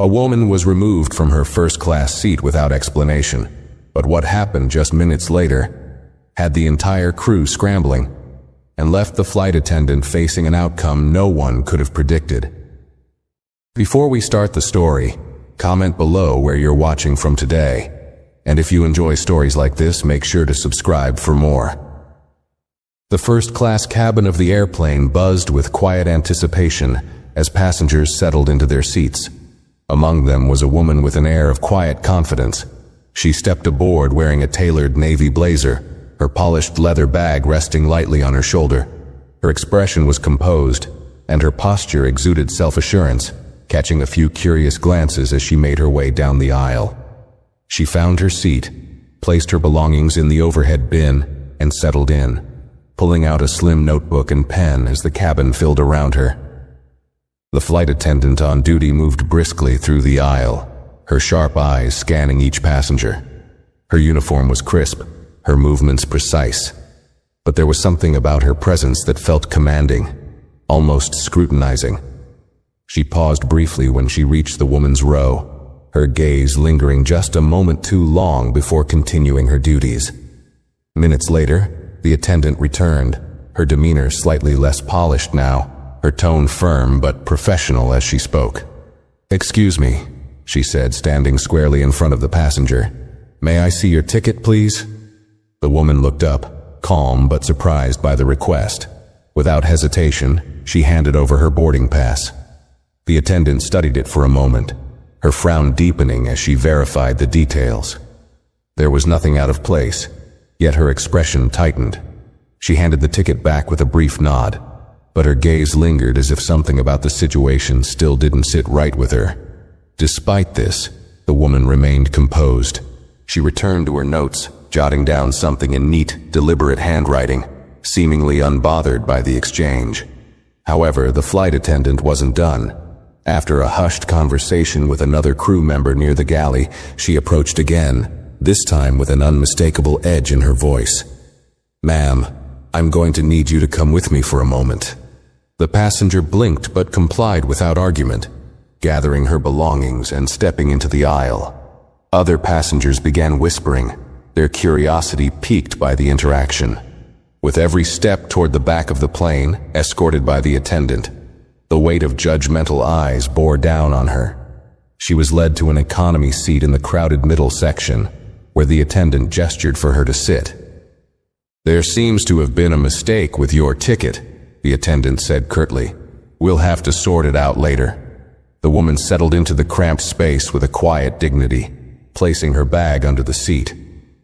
A woman was removed from her first-class seat without explanation, but what happened just minutes later had the entire crew scrambling and left the flight attendant facing an outcome no one could have predicted. Before we start the story, comment below where you're watching from today, and if you enjoy stories like this, make sure to subscribe for more. The first-class cabin of the airplane buzzed with quiet anticipation as passengers settled into their seats. Among them was a woman with an air of quiet confidence. She stepped aboard wearing a tailored navy blazer, her polished leather bag resting lightly on her shoulder. Her expression was composed, and her posture exuded self-assurance, catching a few curious glances as she made her way down the aisle. She found her seat, placed her belongings in the overhead bin, and settled in, pulling out a slim notebook and pen as the cabin filled around her. The flight attendant on duty moved briskly through the aisle, her sharp eyes scanning each passenger. Her uniform was crisp, her movements precise, but there was something about her presence that felt commanding, almost scrutinizing. She paused briefly when she reached the woman's row, her gaze lingering just a moment too long before continuing her duties. Minutes later, the attendant returned, her demeanor slightly less polished now, her tone firm but professional as she spoke. "Excuse me," she said, standing squarely in front of the passenger. "May I see your ticket, please?" The woman looked up, calm but surprised by the request. Without hesitation, she handed over her boarding pass. The attendant studied it for a moment, her frown deepening as she verified the details. There was nothing out of place, yet her expression tightened. She handed the ticket back with a brief nod, but her gaze lingered as if something about the situation still didn't sit right with her. Despite this, the woman remained composed. She returned to her notes, jotting down something in neat, deliberate handwriting, seemingly unbothered by the exchange. However, the flight attendant wasn't done. After a hushed conversation with another crew member near the galley, she approached again, this time with an unmistakable edge in her voice. "Ma'am, I'm going to need you to come with me for a moment." The passenger blinked but complied without argument, gathering her belongings and stepping into the aisle. Other passengers began whispering, their curiosity piqued by the interaction. With every step toward the back of the plane, escorted by the attendant, the weight of judgmental eyes bore down on her. She was led to an economy seat in the crowded middle section, where the attendant gestured for her to sit. "There seems to have been a mistake with your ticket," the attendant said curtly. "We'll have to sort it out later." The woman settled into the cramped space with a quiet dignity, placing her bag under the seat.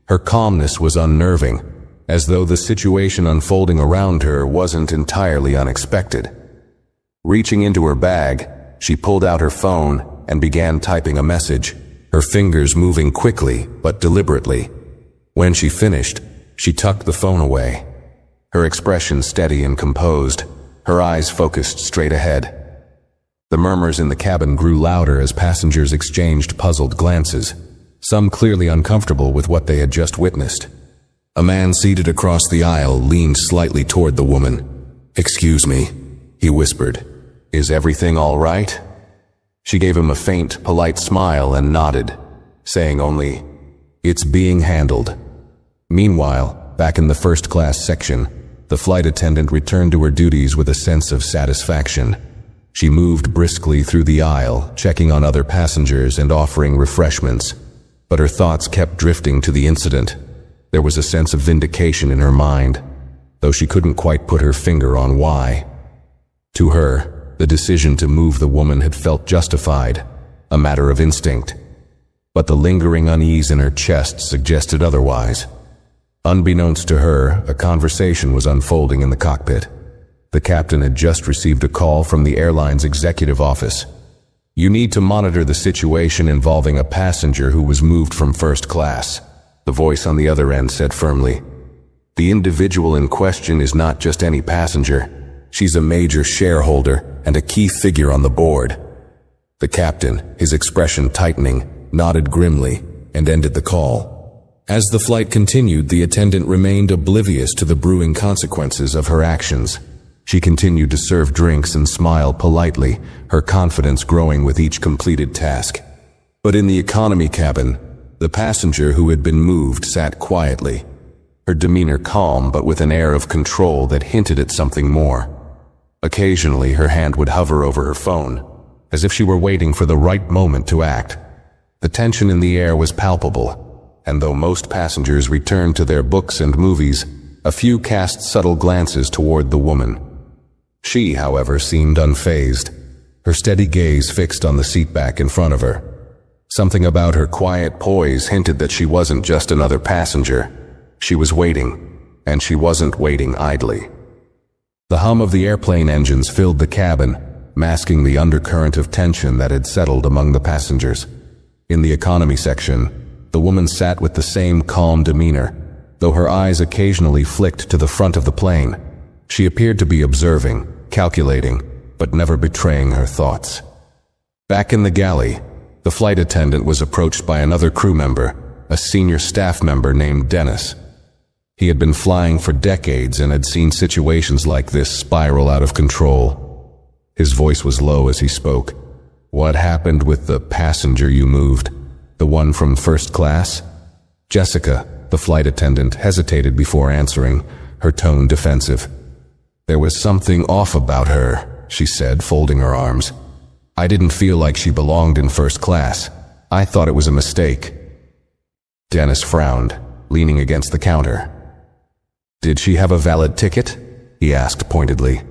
Her calmness was unnerving, as though the situation unfolding around her wasn't entirely unexpected. Reaching into her bag, she pulled out her phone and began typing a message, her fingers moving quickly but deliberately. When she finished, she tucked the phone away, her expression steady and composed, her eyes focused straight ahead. The murmurs in the cabin grew louder as passengers exchanged puzzled glances, some clearly uncomfortable with what they had just witnessed. A man seated across the aisle leaned slightly toward the woman. "Excuse me," he whispered. "Is everything all right?" She gave him a faint, polite smile and nodded, saying only, "It's being handled." Meanwhile, back in the first-class section, the flight attendant returned to her duties with a sense of satisfaction. She moved briskly through the aisle, checking on other passengers and offering refreshments, but her thoughts kept drifting to the incident. There was a sense of vindication in her mind, though she couldn't quite put her finger on why. To her, the decision to move the woman had felt justified, a matter of instinct. But the lingering unease in her chest suggested otherwise. Unbeknownst to her, a conversation was unfolding in the cockpit. The captain had just received a call from the airline's executive office. "You need to monitor the situation involving a passenger who was moved from first class," the voice on the other end said firmly. "The individual in question is not just any passenger. She's a major shareholder and a key figure on the board." The captain, his expression tightening, nodded grimly and ended the call. As the flight continued, the attendant remained oblivious to the brewing consequences of her actions. She continued to serve drinks and smile politely, her confidence growing with each completed task. But in the economy cabin, the passenger who had been moved sat quietly, her demeanor calm but with an air of control that hinted at something more. Occasionally, her hand would hover over her phone, as if she were waiting for the right moment to act. The tension in the air was palpable, and though most passengers returned to their books and movies, a few cast subtle glances toward the woman. She, however, seemed unfazed, her steady gaze fixed on the seatback in front of her. Something about her quiet poise hinted that she wasn't just another passenger. She was waiting, and she wasn't waiting idly. The hum of the airplane engines filled the cabin, masking the undercurrent of tension that had settled among the passengers. In the economy section, the woman sat with the same calm demeanor, though her eyes occasionally flicked to the front of the plane. She appeared to be observing, calculating, but never betraying her thoughts. Back in the galley, the flight attendant was approached by another crew member, a senior staff member named Dennis. He had been flying for decades and had seen situations like this spiral out of control. His voice was low as he spoke. "What happened with the passenger you moved? The one from first class?" Jessica, the flight attendant, hesitated before answering, her tone defensive. "There was something off about her," she said, folding her arms. "I didn't feel like she belonged in first class. I thought it was a mistake." Dennis frowned, leaning against the counter. "Did she have a valid ticket?" he asked pointedly.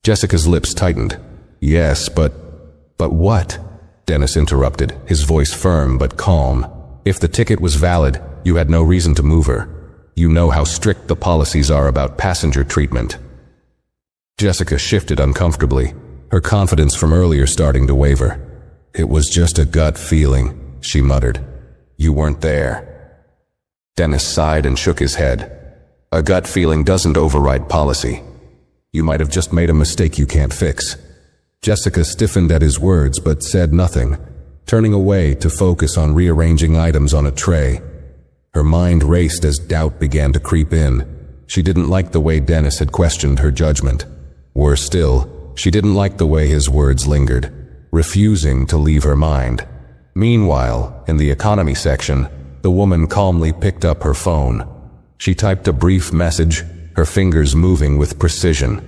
Jessica's lips tightened. "Yes, but what?" Dennis interrupted, his voice firm but calm. "If the ticket was valid, you had no reason to move her. You know how strict the policies are about passenger treatment." Jessica shifted uncomfortably, her confidence from earlier starting to waver. "It was just a gut feeling," she muttered. "You weren't there." Dennis sighed and shook his head. "A gut feeling doesn't override policy. You might have just made a mistake you can't fix." Jessica stiffened at his words but said nothing, turning away to focus on rearranging items on a tray. Her mind raced as doubt began to creep in. She didn't like the way Dennis had questioned her judgment. Worse still, she didn't like the way his words lingered, refusing to leave her mind. Meanwhile, in the economy section, the woman calmly picked up her phone. She typed a brief message, her fingers moving with precision.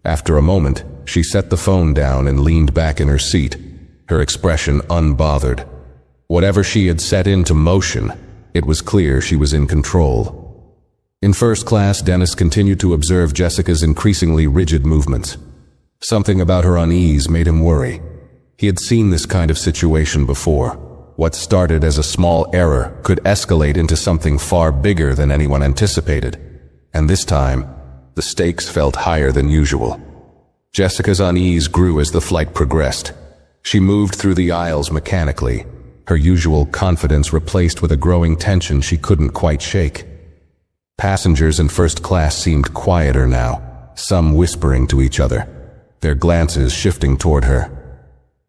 After a moment, she set the phone down and leaned back in her seat, her expression unbothered. Whatever she had set into motion, it was clear she was in control. In first class, Dennis continued to observe Jessica's increasingly rigid movements. Something about her unease made him worry. He had seen this kind of situation before. What started as a small error could escalate into something far bigger than anyone anticipated. And this time, the stakes felt higher than usual. Jessica's unease grew as the flight progressed. She moved through the aisles mechanically, her usual confidence replaced with a growing tension she couldn't quite shake. Passengers in first class seemed quieter now, some whispering to each other, their glances shifting toward her.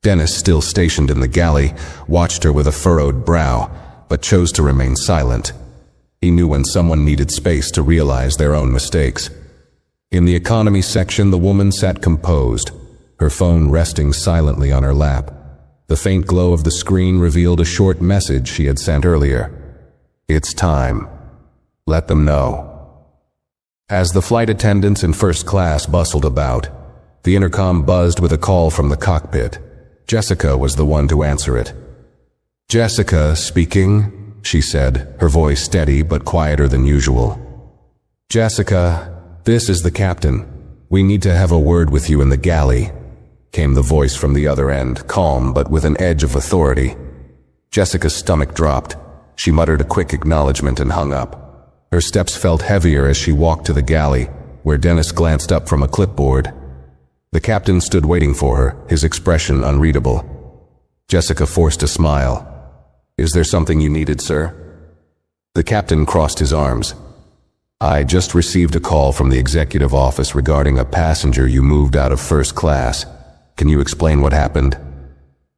Dennis, still stationed in the galley, watched her with a furrowed brow, but chose to remain silent. He knew when someone needed space to realize their own mistakes. In the economy section, the woman sat composed, her phone resting silently on her lap. The faint glow of the screen revealed a short message she had sent earlier. "It's time. Let them know." As the flight attendants in first class bustled about, the intercom buzzed with a call from the cockpit. Jessica was the one to answer it. "Jessica speaking," she said, her voice steady but quieter than usual. "Jessica, this is the captain. We need to have a word with you in the galley," came the voice from the other end, calm but with an edge of authority. Jessica's stomach dropped. She muttered a quick acknowledgement and hung up. Her steps felt heavier as she walked to the galley, where Dennis glanced up from a clipboard. The captain stood waiting for her, his expression unreadable. Jessica forced a smile. "Is there something you needed, sir?" The captain crossed his arms. "I just received a call from the executive office regarding a passenger you moved out of first class. Can you explain what happened?"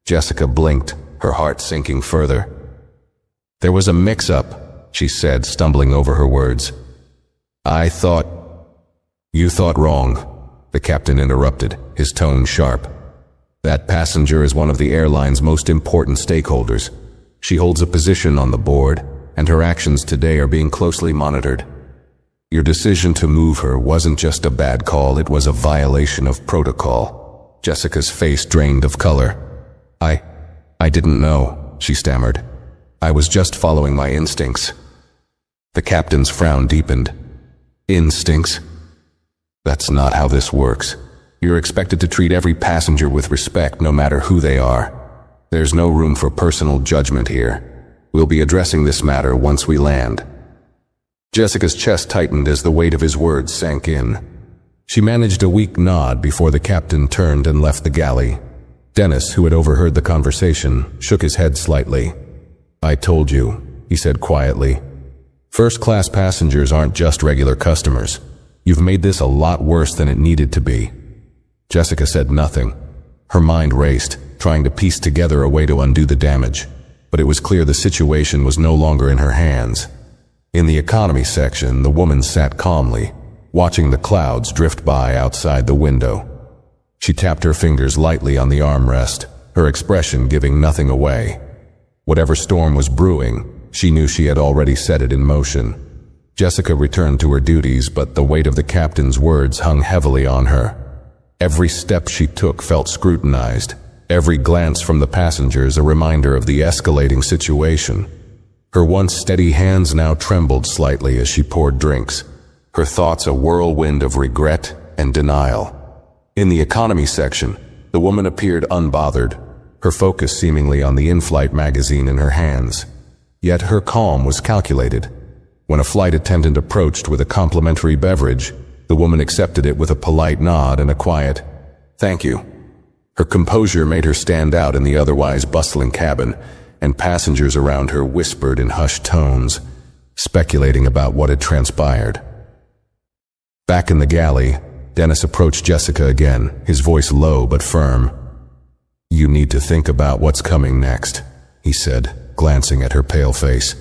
Jessica blinked, her heart sinking further. "There was a mix-up," she said, stumbling over her words. "You thought wrong. The captain interrupted, his tone sharp. "That passenger is one of the airline's most important stakeholders. She holds a position on the board, and her actions today are being closely monitored. Your decision to move her wasn't just a bad call, it was a violation of protocol." Jessica's face drained of color. I didn't know," she stammered. "I was just following my instincts." The captain's frown deepened. "Instincts? That's not how this works. You're expected to treat every passenger with respect, no matter who they are. There's no room for personal judgment here. We'll be addressing this matter once we land." Jessica's chest tightened as the weight of his words sank in. She managed a weak nod before the captain turned and left the galley. Dennis, who had overheard the conversation, shook his head slightly. "I told you," he said quietly. "First-class passengers aren't just regular customers. You've made this a lot worse than it needed to be." Jessica said nothing. Her mind raced, trying to piece together a way to undo the damage. But it was clear the situation was no longer in her hands. In the economy section, the woman sat calmly, watching the clouds drift by outside the window. She tapped her fingers lightly on the armrest, her expression giving nothing away. Whatever storm was brewing, she knew she had already set it in motion. Jessica returned to her duties, but the weight of the captain's words hung heavily on her. Every step she took felt scrutinized, every glance from the passengers a reminder of the escalating situation. Her once steady hands now trembled slightly as she poured drinks, her thoughts a whirlwind of regret and denial. In the economy section, the woman appeared unbothered, her focus seemingly on the in-flight magazine in her hands. Yet her calm was calculated. When a flight attendant approached with a complimentary beverage, the woman accepted it with a polite nod and a quiet, "Thank you." Her composure made her stand out in the otherwise bustling cabin, and passengers around her whispered in hushed tones, speculating about what had transpired. Back in the galley, Dennis approached Jessica again, his voice low but firm. "You need to think about what's coming next," he said, glancing at her pale face.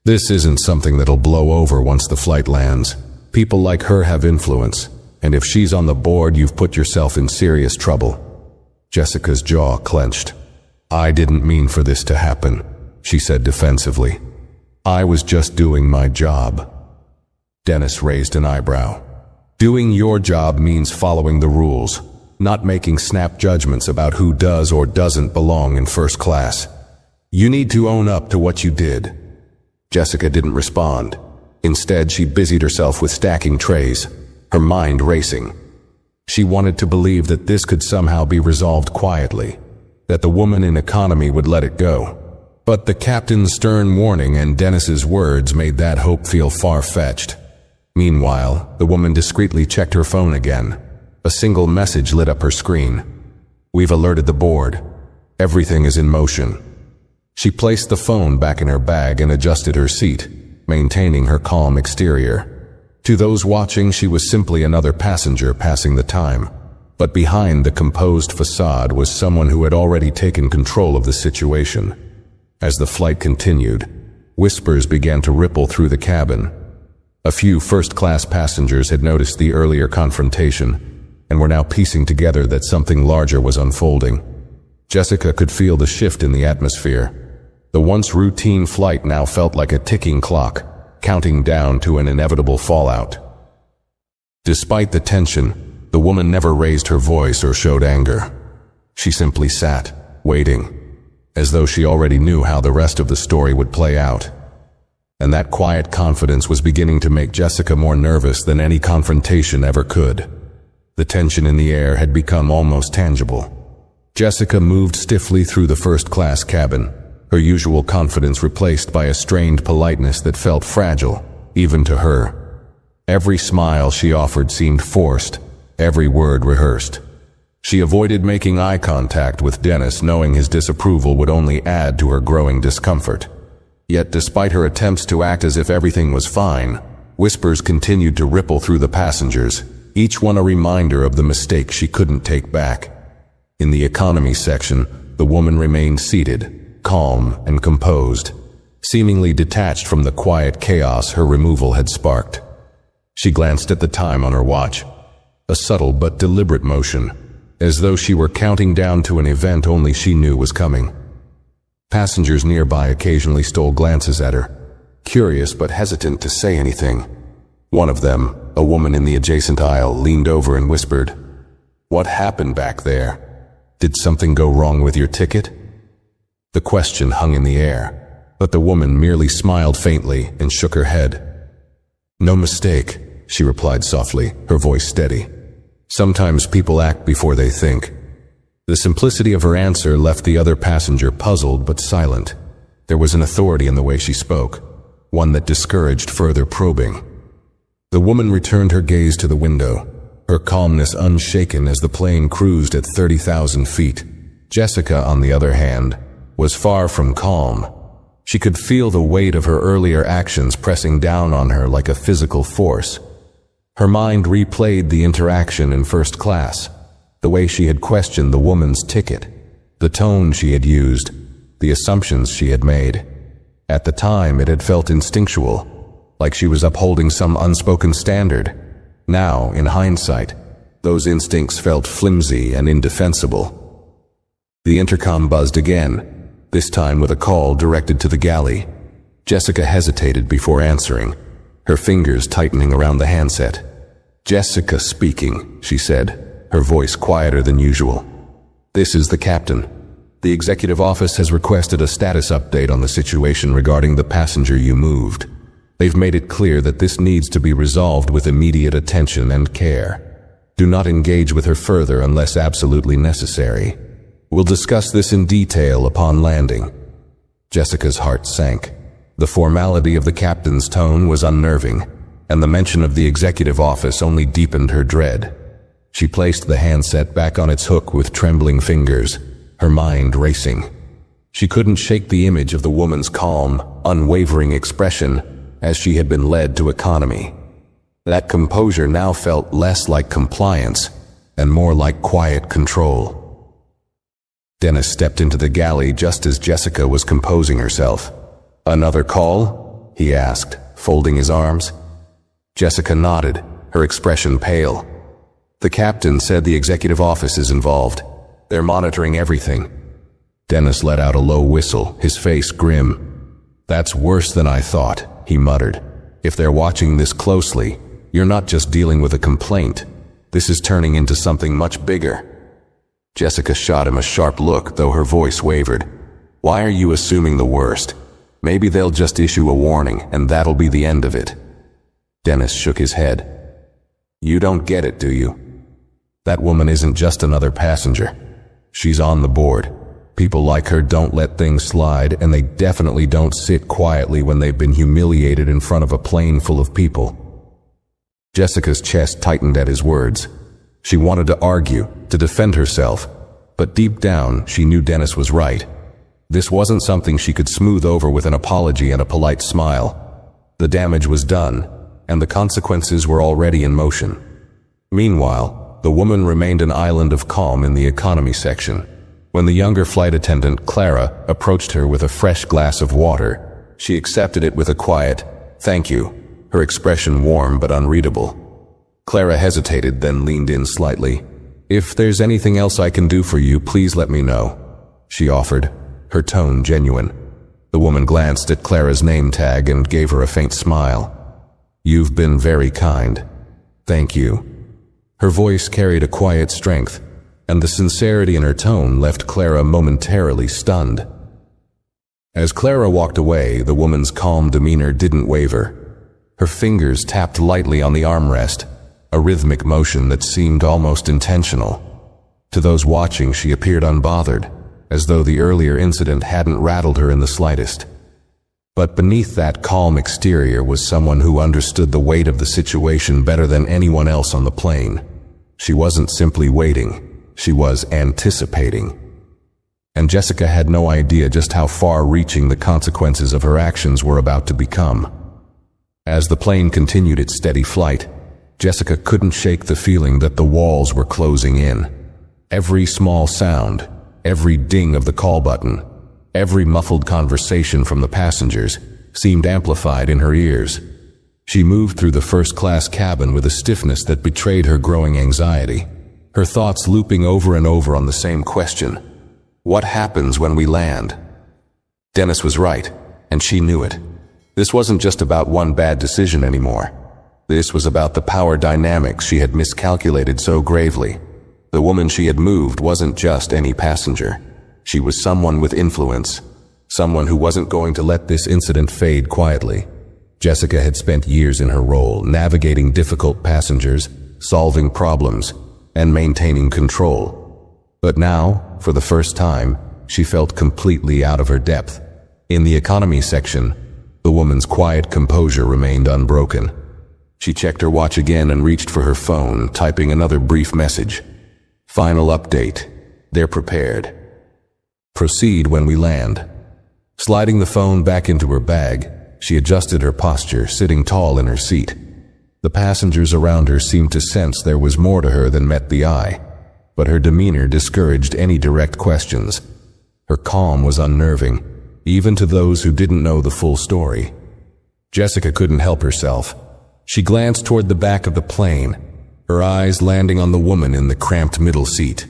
"This isn't something that'll blow over once the flight lands. People like her have influence, and if she's on the board, you've put yourself in serious trouble." Jessica's jaw clenched. "I didn't mean for this to happen," she said defensively. "I was just doing my job." Dennis raised an eyebrow. "Doing your job means following the rules, not making snap judgments about who does or doesn't belong in first class. You need to own up to what you did." Jessica didn't respond. Instead, she busied herself with stacking trays, her mind racing. She wanted to believe that this could somehow be resolved quietly, that the woman in economy would let it go. But the captain's stern warning and Dennis's words made that hope feel far-fetched. Meanwhile, the woman discreetly checked her phone again. A single message lit up her screen. "We've alerted the board. Everything is in motion." She placed the phone back in her bag and adjusted her seat, maintaining her calm exterior. To those watching, she was simply another passenger passing the time. But behind the composed facade was someone who had already taken control of the situation. As the flight continued, whispers began to ripple through the cabin. A few first-class passengers had noticed the earlier confrontation and were now piecing together that something larger was unfolding. Jessica could feel the shift in the atmosphere. The once routine flight now felt like a ticking clock, counting down to an inevitable fallout. Despite the tension, the woman never raised her voice or showed anger. She simply sat, waiting, as though she already knew how the rest of the story would play out. And that quiet confidence was beginning to make Jessica more nervous than any confrontation ever could. The tension in the air had become almost tangible. Jessica moved stiffly through the first-class cabin, her usual confidence replaced by a strained politeness that felt fragile, even to her. Every smile she offered seemed forced, every word rehearsed. She avoided making eye contact with Dennis, knowing his disapproval would only add to her growing discomfort. Yet despite her attempts to act as if everything was fine, whispers continued to ripple through the passengers, each one a reminder of the mistake she couldn't take back. In the economy section, the woman remained seated, calm and composed, seemingly detached from the quiet chaos her removal had sparked. She glanced at the time on her watch. a subtle but deliberate motion, as though she were counting down to an event only she knew was coming. Passengers nearby occasionally stole glances at her, curious but hesitant to say anything. One of them, a woman in the adjacent aisle, leaned over and whispered, "What happened back there? Did something go wrong with your ticket?" The question hung in the air, but the woman merely smiled faintly and shook her head. "No mistake," she replied softly, her voice steady. "Sometimes people act before they think." The simplicity of her answer left the other passenger puzzled but silent. There was an authority in the way she spoke, one that discouraged further probing. The woman returned her gaze to the window, her calmness unshaken as the plane cruised at 30,000 feet. Jessica, on the other hand, was far from calm. She could feel the weight of her earlier actions pressing down on her like a physical force. Her mind replayed the interaction in first class, the way she had questioned the woman's ticket, the tone she had used, the assumptions she had made. At the time, it had felt instinctual, like she was upholding some unspoken standard. Now, in hindsight, those instincts felt flimsy and indefensible. The intercom buzzed again, this time with a call directed to the galley. Jessica hesitated before answering, her fingers tightening around the handset. "Jessica speaking," she said, her voice quieter than usual. "This is the captain. The executive office has requested a status update on the situation regarding the passenger you moved. They've made it clear that this needs to be resolved with immediate attention and care. Do not engage with her further unless absolutely necessary. We'll discuss this in detail upon landing." Jessica's heart sank. The formality of the captain's tone was unnerving, and the mention of the executive office only deepened her dread. She placed the handset back on its hook with trembling fingers, her mind racing. She couldn't shake the image of the woman's calm, unwavering expression as she had been led to economy. That composure now felt less like compliance and more like quiet control. Dennis stepped into the galley just as Jessica was composing herself. "Another call?" he asked, folding his arms. Jessica nodded, her expression pale. "The captain said the executive office is involved. They're monitoring everything." Dennis let out a low whistle, his face grim. "That's worse than I thought," he muttered. "If they're watching this closely, you're not just dealing with a complaint. This is turning into something much bigger." Jessica shot him a sharp look, though her voice wavered. "Why are you assuming the worst? Maybe they'll just issue a warning, and that'll be the end of it." Dennis shook his head. "You don't get it, do you? That woman isn't just another passenger. She's on the board. People like her don't let things slide, and they definitely don't sit quietly when they've been humiliated in front of a plane full of people." Jessica's chest tightened at his words. She wanted to argue, to defend herself, but deep down she knew Dennis was right. This wasn't something she could smooth over with an apology and a polite smile. The damage was done, and the consequences were already in motion. Meanwhile, the woman remained an island of calm in the economy section. When the younger flight attendant, Clara, approached her with a fresh glass of water, she accepted it with a quiet, "Thank you," her expression warm but unreadable. Clara hesitated, then leaned in slightly. "If there's anything else I can do for you, please let me know," she offered, her tone genuine. The woman glanced at Clara's name tag and gave her a faint smile. "You've been very kind. Thank you." Her voice carried a quiet strength, and the sincerity in her tone left Clara momentarily stunned. As Clara walked away, the woman's calm demeanor didn't waver. Her fingers tapped lightly on the armrest, a rhythmic motion that seemed almost intentional. To those watching, she appeared unbothered, as though the earlier incident hadn't rattled her in the slightest. But beneath that calm exterior was someone who understood the weight of the situation better than anyone else on the plane. She wasn't simply waiting, she was anticipating. And Jessica had no idea just how far-reaching the consequences of her actions were about to become. As the plane continued its steady flight, Jessica couldn't shake the feeling that the walls were closing in. Every small sound, every ding of the call button, every muffled conversation from the passengers seemed amplified in her ears. She moved through the first-class cabin with a stiffness that betrayed her growing anxiety, her thoughts looping over and over on the same question. What happens when we land? Dennis was right, and she knew it. This wasn't just about one bad decision anymore. This was about the power dynamics she had miscalculated so gravely. The woman she had moved wasn't just any passenger. She was someone with influence, someone who wasn't going to let this incident fade quietly. Jessica had spent years in her role, navigating difficult passengers, solving problems, and maintaining control. But now, for the first time, she felt completely out of her depth. In the economy section, the woman's quiet composure remained unbroken. She checked her watch again and reached for her phone, typing another brief message. Final update. They're prepared. Proceed when we land. Sliding the phone back into her bag, she adjusted her posture, sitting tall in her seat. The passengers around her seemed to sense there was more to her than met the eye, but her demeanor discouraged any direct questions. Her calm was unnerving, even to those who didn't know the full story. Jessica couldn't help herself. She glanced toward the back of the plane, her eyes landing on the woman in the cramped middle seat.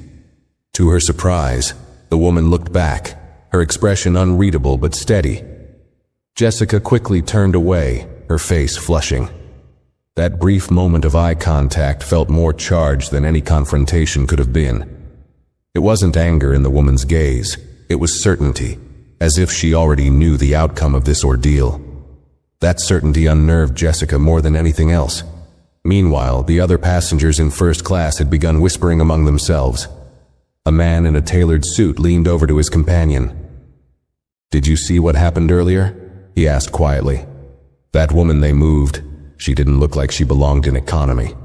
To her surprise, the woman looked back, her expression unreadable but steady. Jessica quickly turned away, her face flushing. That brief moment of eye contact felt more charged than any confrontation could have been. It wasn't anger in the woman's gaze, it was certainty, as if she already knew the outcome of this ordeal. That certainty unnerved Jessica more than anything else. Meanwhile, the other passengers in first class had begun whispering among themselves. A man in a tailored suit leaned over to his companion. "Did you see what happened earlier?" he asked quietly. "That woman they moved, she didn't look like she belonged in economy."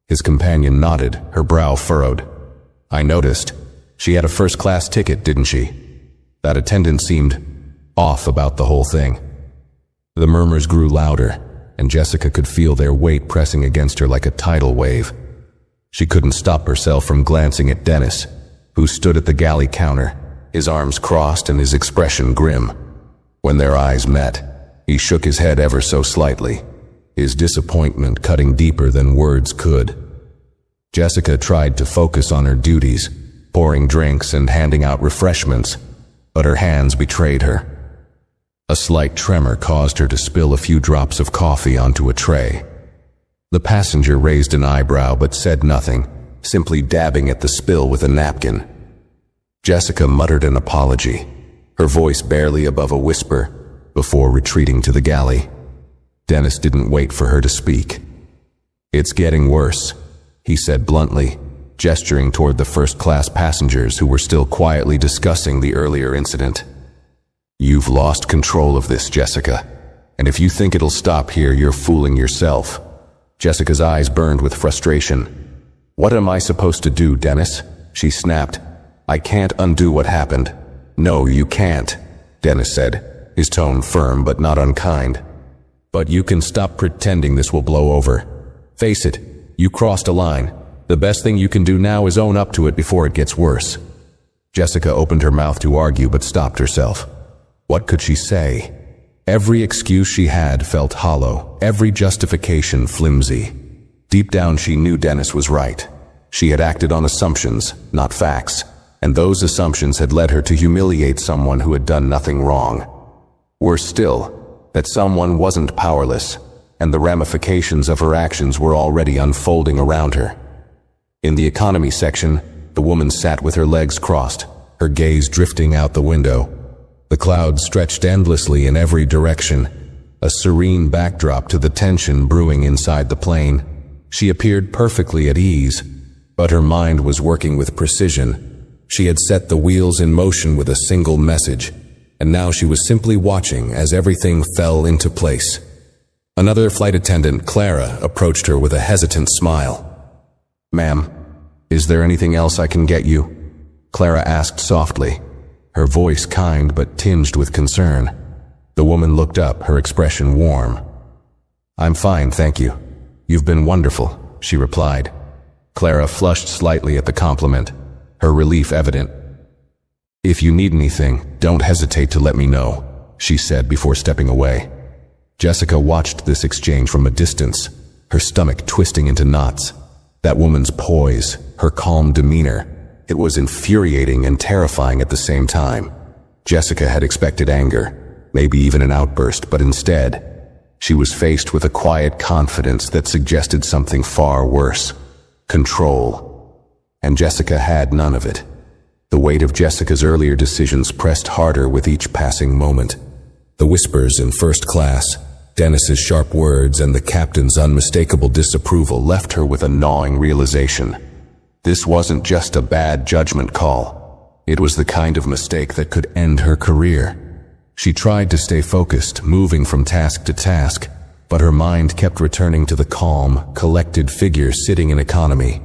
His companion nodded, her brow furrowed. "I noticed. She had a first-class ticket, didn't she? That attendant seemed off about the whole thing." The murmurs grew louder, and Jessica could feel their weight pressing against her like a tidal wave. She couldn't stop herself from glancing at Dennis, who stood at the galley counter, his arms crossed and his expression grim. When their eyes met, he shook his head ever so slightly, his disappointment cutting deeper than words could. Jessica tried to focus on her duties, pouring drinks and handing out refreshments, but her hands betrayed her. A slight tremor caused her to spill a few drops of coffee onto a tray. The passenger raised an eyebrow but said nothing, simply dabbing at the spill with a napkin. Jessica muttered an apology, her voice barely above a whisper, before retreating to the galley. Dennis didn't wait for her to speak. "It's getting worse," he said bluntly, gesturing toward the first-class passengers who were still quietly discussing the earlier incident. "You've lost control of this, Jessica, and if you think it'll stop here, you're fooling yourself." Jessica's eyes burned with frustration. "What am I supposed to do, Dennis?" she snapped. "I can't undo what happened." "No, you can't," Dennis said, his tone firm but not unkind. "But you can stop pretending this will blow over. Face it, you crossed a line. The best thing you can do now is own up to it before it gets worse." Jessica opened her mouth to argue but stopped herself. What could she say? Every excuse she had felt hollow, every justification flimsy. Deep down she knew Dennis was right. She had acted on assumptions, not facts, and those assumptions had led her to humiliate someone who had done nothing wrong. Worse still, that someone wasn't powerless, and the ramifications of her actions were already unfolding around her. In the economy section, the woman sat with her legs crossed, her gaze drifting out the window. The clouds stretched endlessly in every direction, a serene backdrop to the tension brewing inside the plane. She appeared perfectly at ease, but her mind was working with precision. She had set the wheels in motion with a single message, and now she was simply watching as everything fell into place. Another flight attendant, Clara, approached her with a hesitant smile. "Ma'am, is there anything else I can get you?" Clara asked softly, her voice kind but tinged with concern. The woman looked up, her expression warm. "I'm fine, thank you. You've been wonderful," she replied. Clara flushed slightly at the compliment, her relief evident. "If you need anything, don't hesitate to let me know," she said before stepping away. Jessica watched this exchange from a distance, her stomach twisting into knots. That woman's poise, her calm demeanor, it was infuriating and terrifying at the same time. Jessica had expected anger, maybe even an outburst, but instead, she was faced with a quiet confidence that suggested something far worse: control. And Jessica had none of it. The weight of Jessica's earlier decisions pressed harder with each passing moment. The whispers in first class, Dennis's sharp words, and the captain's unmistakable disapproval left her with a gnawing realization. This wasn't just a bad judgment call. It was the kind of mistake that could end her career. She tried to stay focused, moving from task to task, but her mind kept returning to the calm, collected figure sitting in economy.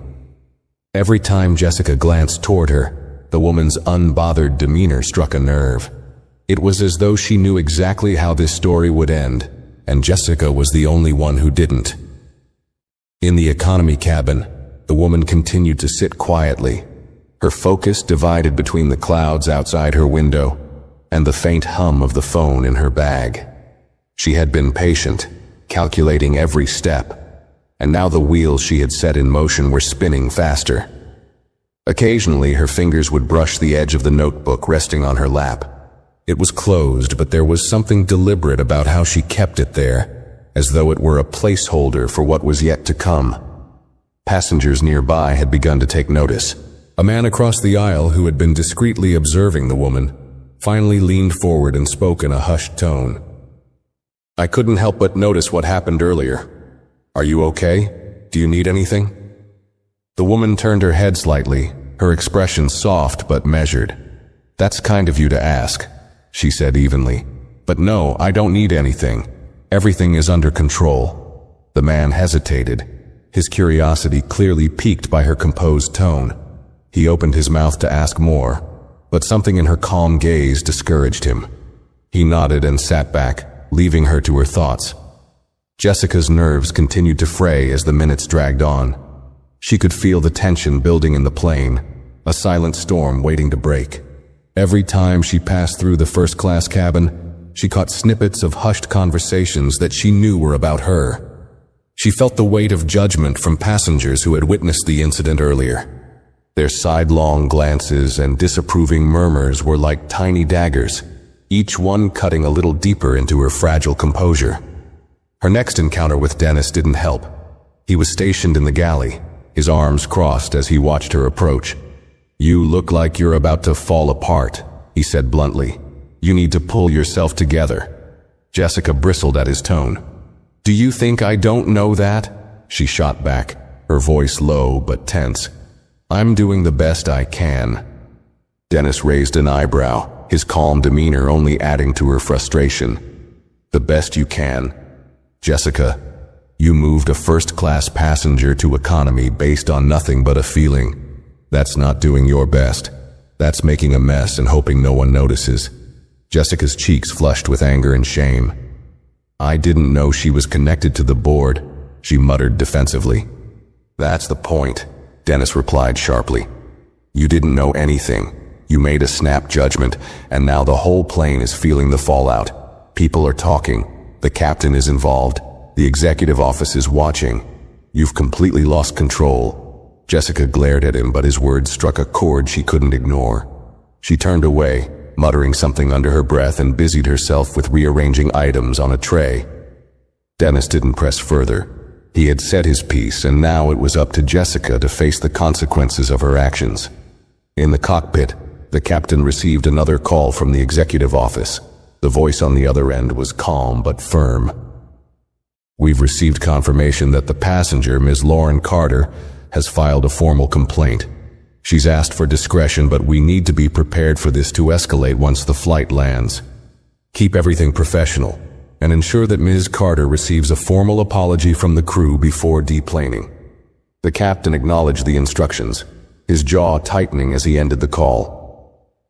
Every time Jessica glanced toward her, the woman's unbothered demeanor struck a nerve. It was as though she knew exactly how this story would end, and Jessica was the only one who didn't. In the economy cabin, the woman continued to sit quietly, her focus divided between the clouds outside her window and the faint hum of the phone in her bag. She had been patient, calculating every step, and now the wheels she had set in motion were spinning faster. Occasionally, her fingers would brush the edge of the notebook resting on her lap. It was closed, but there was something deliberate about how she kept it there, as though it were a placeholder for what was yet to come. Passengers nearby had begun to take notice. A man across the aisle, who had been discreetly observing the woman, finally leaned forward and spoke in a hushed tone. "I couldn't help but notice what happened earlier. Are you okay? Do you need anything?" The woman turned her head slightly, her expression soft but measured. "That's kind of you to ask," she said evenly. "But no, I don't need anything. Everything is under control." The man hesitated, his curiosity clearly piqued by her composed tone. He opened his mouth to ask more, but something in her calm gaze discouraged him. He nodded and sat back, leaving her to her thoughts. Jessica's nerves continued to fray as the minutes dragged on. She could feel the tension building in the plane, a silent storm waiting to break. Every time she passed through the first-class cabin, she caught snippets of hushed conversations that she knew were about her. She felt the weight of judgment from passengers who had witnessed the incident earlier. Their sidelong glances and disapproving murmurs were like tiny daggers, each one cutting a little deeper into her fragile composure. Her next encounter with Dennis didn't help. He was stationed in the galley, his arms crossed as he watched her approach. "You look like you're about to fall apart," he said bluntly. "You need to pull yourself together." Jessica bristled at his tone. "Do you think I don't know that?" she shot back, her voice low but tense. "I'm doing the best I can." Dennis raised an eyebrow, his calm demeanor only adding to her frustration. "The best you can? Jessica, you moved a first-class passenger to economy based on nothing but a feeling. That's not doing your best. That's making a mess and hoping no one notices." Jessica's cheeks flushed with anger and shame. "I didn't know she was connected to the board," she muttered defensively. "That's the point," Dennis replied sharply. "You didn't know anything. You made a snap judgment, and now the whole plane is feeling the fallout. People are talking. The captain is involved. The executive office is watching. You've completely lost control." Jessica glared at him, but his words struck a chord she couldn't ignore. She turned away, muttering something under her breath, and busied herself with rearranging items on a tray. Dennis didn't press further. He had said his piece, and now it was up to Jessica to face the consequences of her actions. In the cockpit, the captain received another call from the executive office. The voice on the other end was calm but firm. "We've received confirmation that the passenger, Ms. Lauren Carter, has filed a formal complaint. She's asked for discretion, but we need to be prepared for this to escalate once the flight lands. Keep everything professional, and ensure that Ms. Carter receives a formal apology from the crew before deplaning." The captain acknowledged the instructions, his jaw tightening as he ended the call.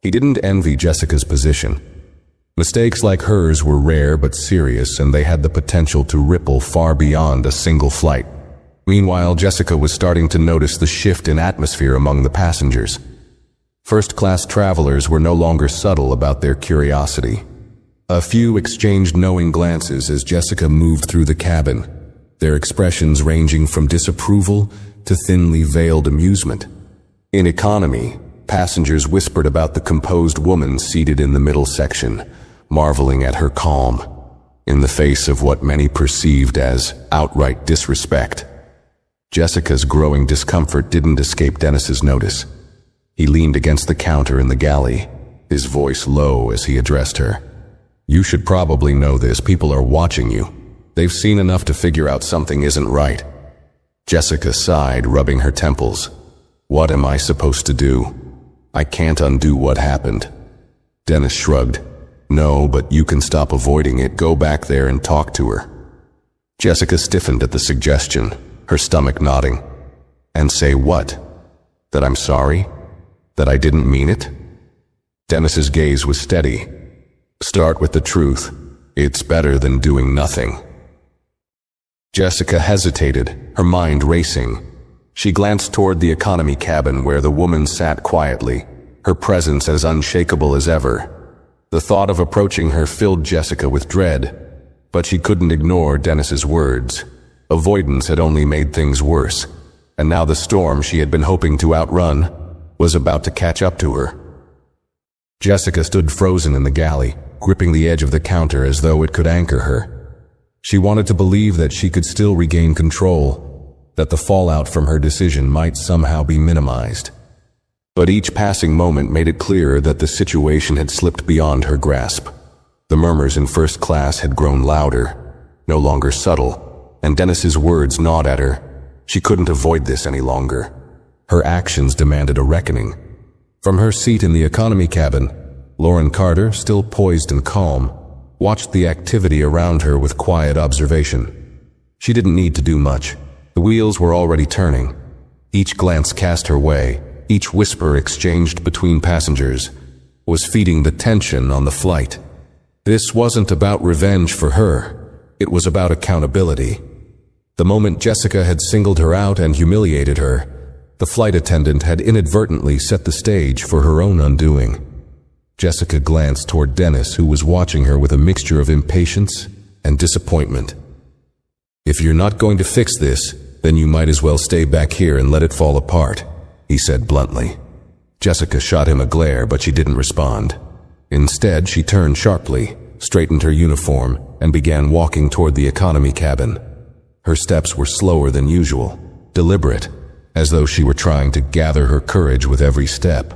He didn't envy Jessica's position. Mistakes like hers were rare but serious, and they had the potential to ripple far beyond a single flight. Meanwhile, Jessica was starting to notice the shift in atmosphere among the passengers. First-class travelers were no longer subtle about their curiosity. A few exchanged knowing glances as Jessica moved through the cabin, their expressions ranging from disapproval to thinly veiled amusement. In economy, passengers whispered about the composed woman seated in the middle section, marveling at her calm, in the face of what many perceived as outright disrespect. Jessica's growing discomfort didn't escape Dennis's notice. He leaned against the counter in the galley, his voice low as he addressed her. "You should probably know this. People are watching you. They've seen enough to figure out something isn't right." Jessica sighed, rubbing her temples. "What am I supposed to do? I can't undo what happened." Dennis shrugged. "No, but you can stop avoiding it. Go back there and talk to her." Jessica stiffened at the suggestion, her stomach nodding. "And say what? That I'm sorry? That I didn't mean it?" Dennis's gaze was steady. "Start with the truth. It's better than doing nothing." Jessica hesitated, her mind racing. She glanced toward the economy cabin where the woman sat quietly, her presence as unshakable as ever. The thought of approaching her filled Jessica with dread, but she couldn't ignore Dennis's words. Avoidance had only made things worse, and now the storm she had been hoping to outrun was about to catch up to her. Jessica stood frozen in the galley, gripping the edge of the counter as though it could anchor her. She wanted to believe that she could still regain control, that the fallout from her decision might somehow be minimized. But each passing moment made it clearer that the situation had slipped beyond her grasp. The murmurs in first class had grown louder, no longer subtle, and Dennis's words gnawed at her. She couldn't avoid this any longer. Her actions demanded a reckoning. From her seat in the economy cabin, Lauren Carter, still poised and calm, watched the activity around her with quiet observation. She didn't need to do much. The wheels were already turning. Each glance cast her way, each whisper exchanged between passengers, was feeding the tension on the flight. This wasn't about revenge for her. It was about accountability. The moment Jessica had singled her out and humiliated her, the flight attendant had inadvertently set the stage for her own undoing. Jessica glanced toward Dennis, who was watching her with a mixture of impatience and disappointment. "If you're not going to fix this, then you might as well stay back here and let it fall apart," he said bluntly. Jessica shot him a glare, but she didn't respond. Instead, she turned sharply, straightened her uniform, and began walking toward the economy cabin. Her steps were slower than usual, deliberate, as though she were trying to gather her courage with every step.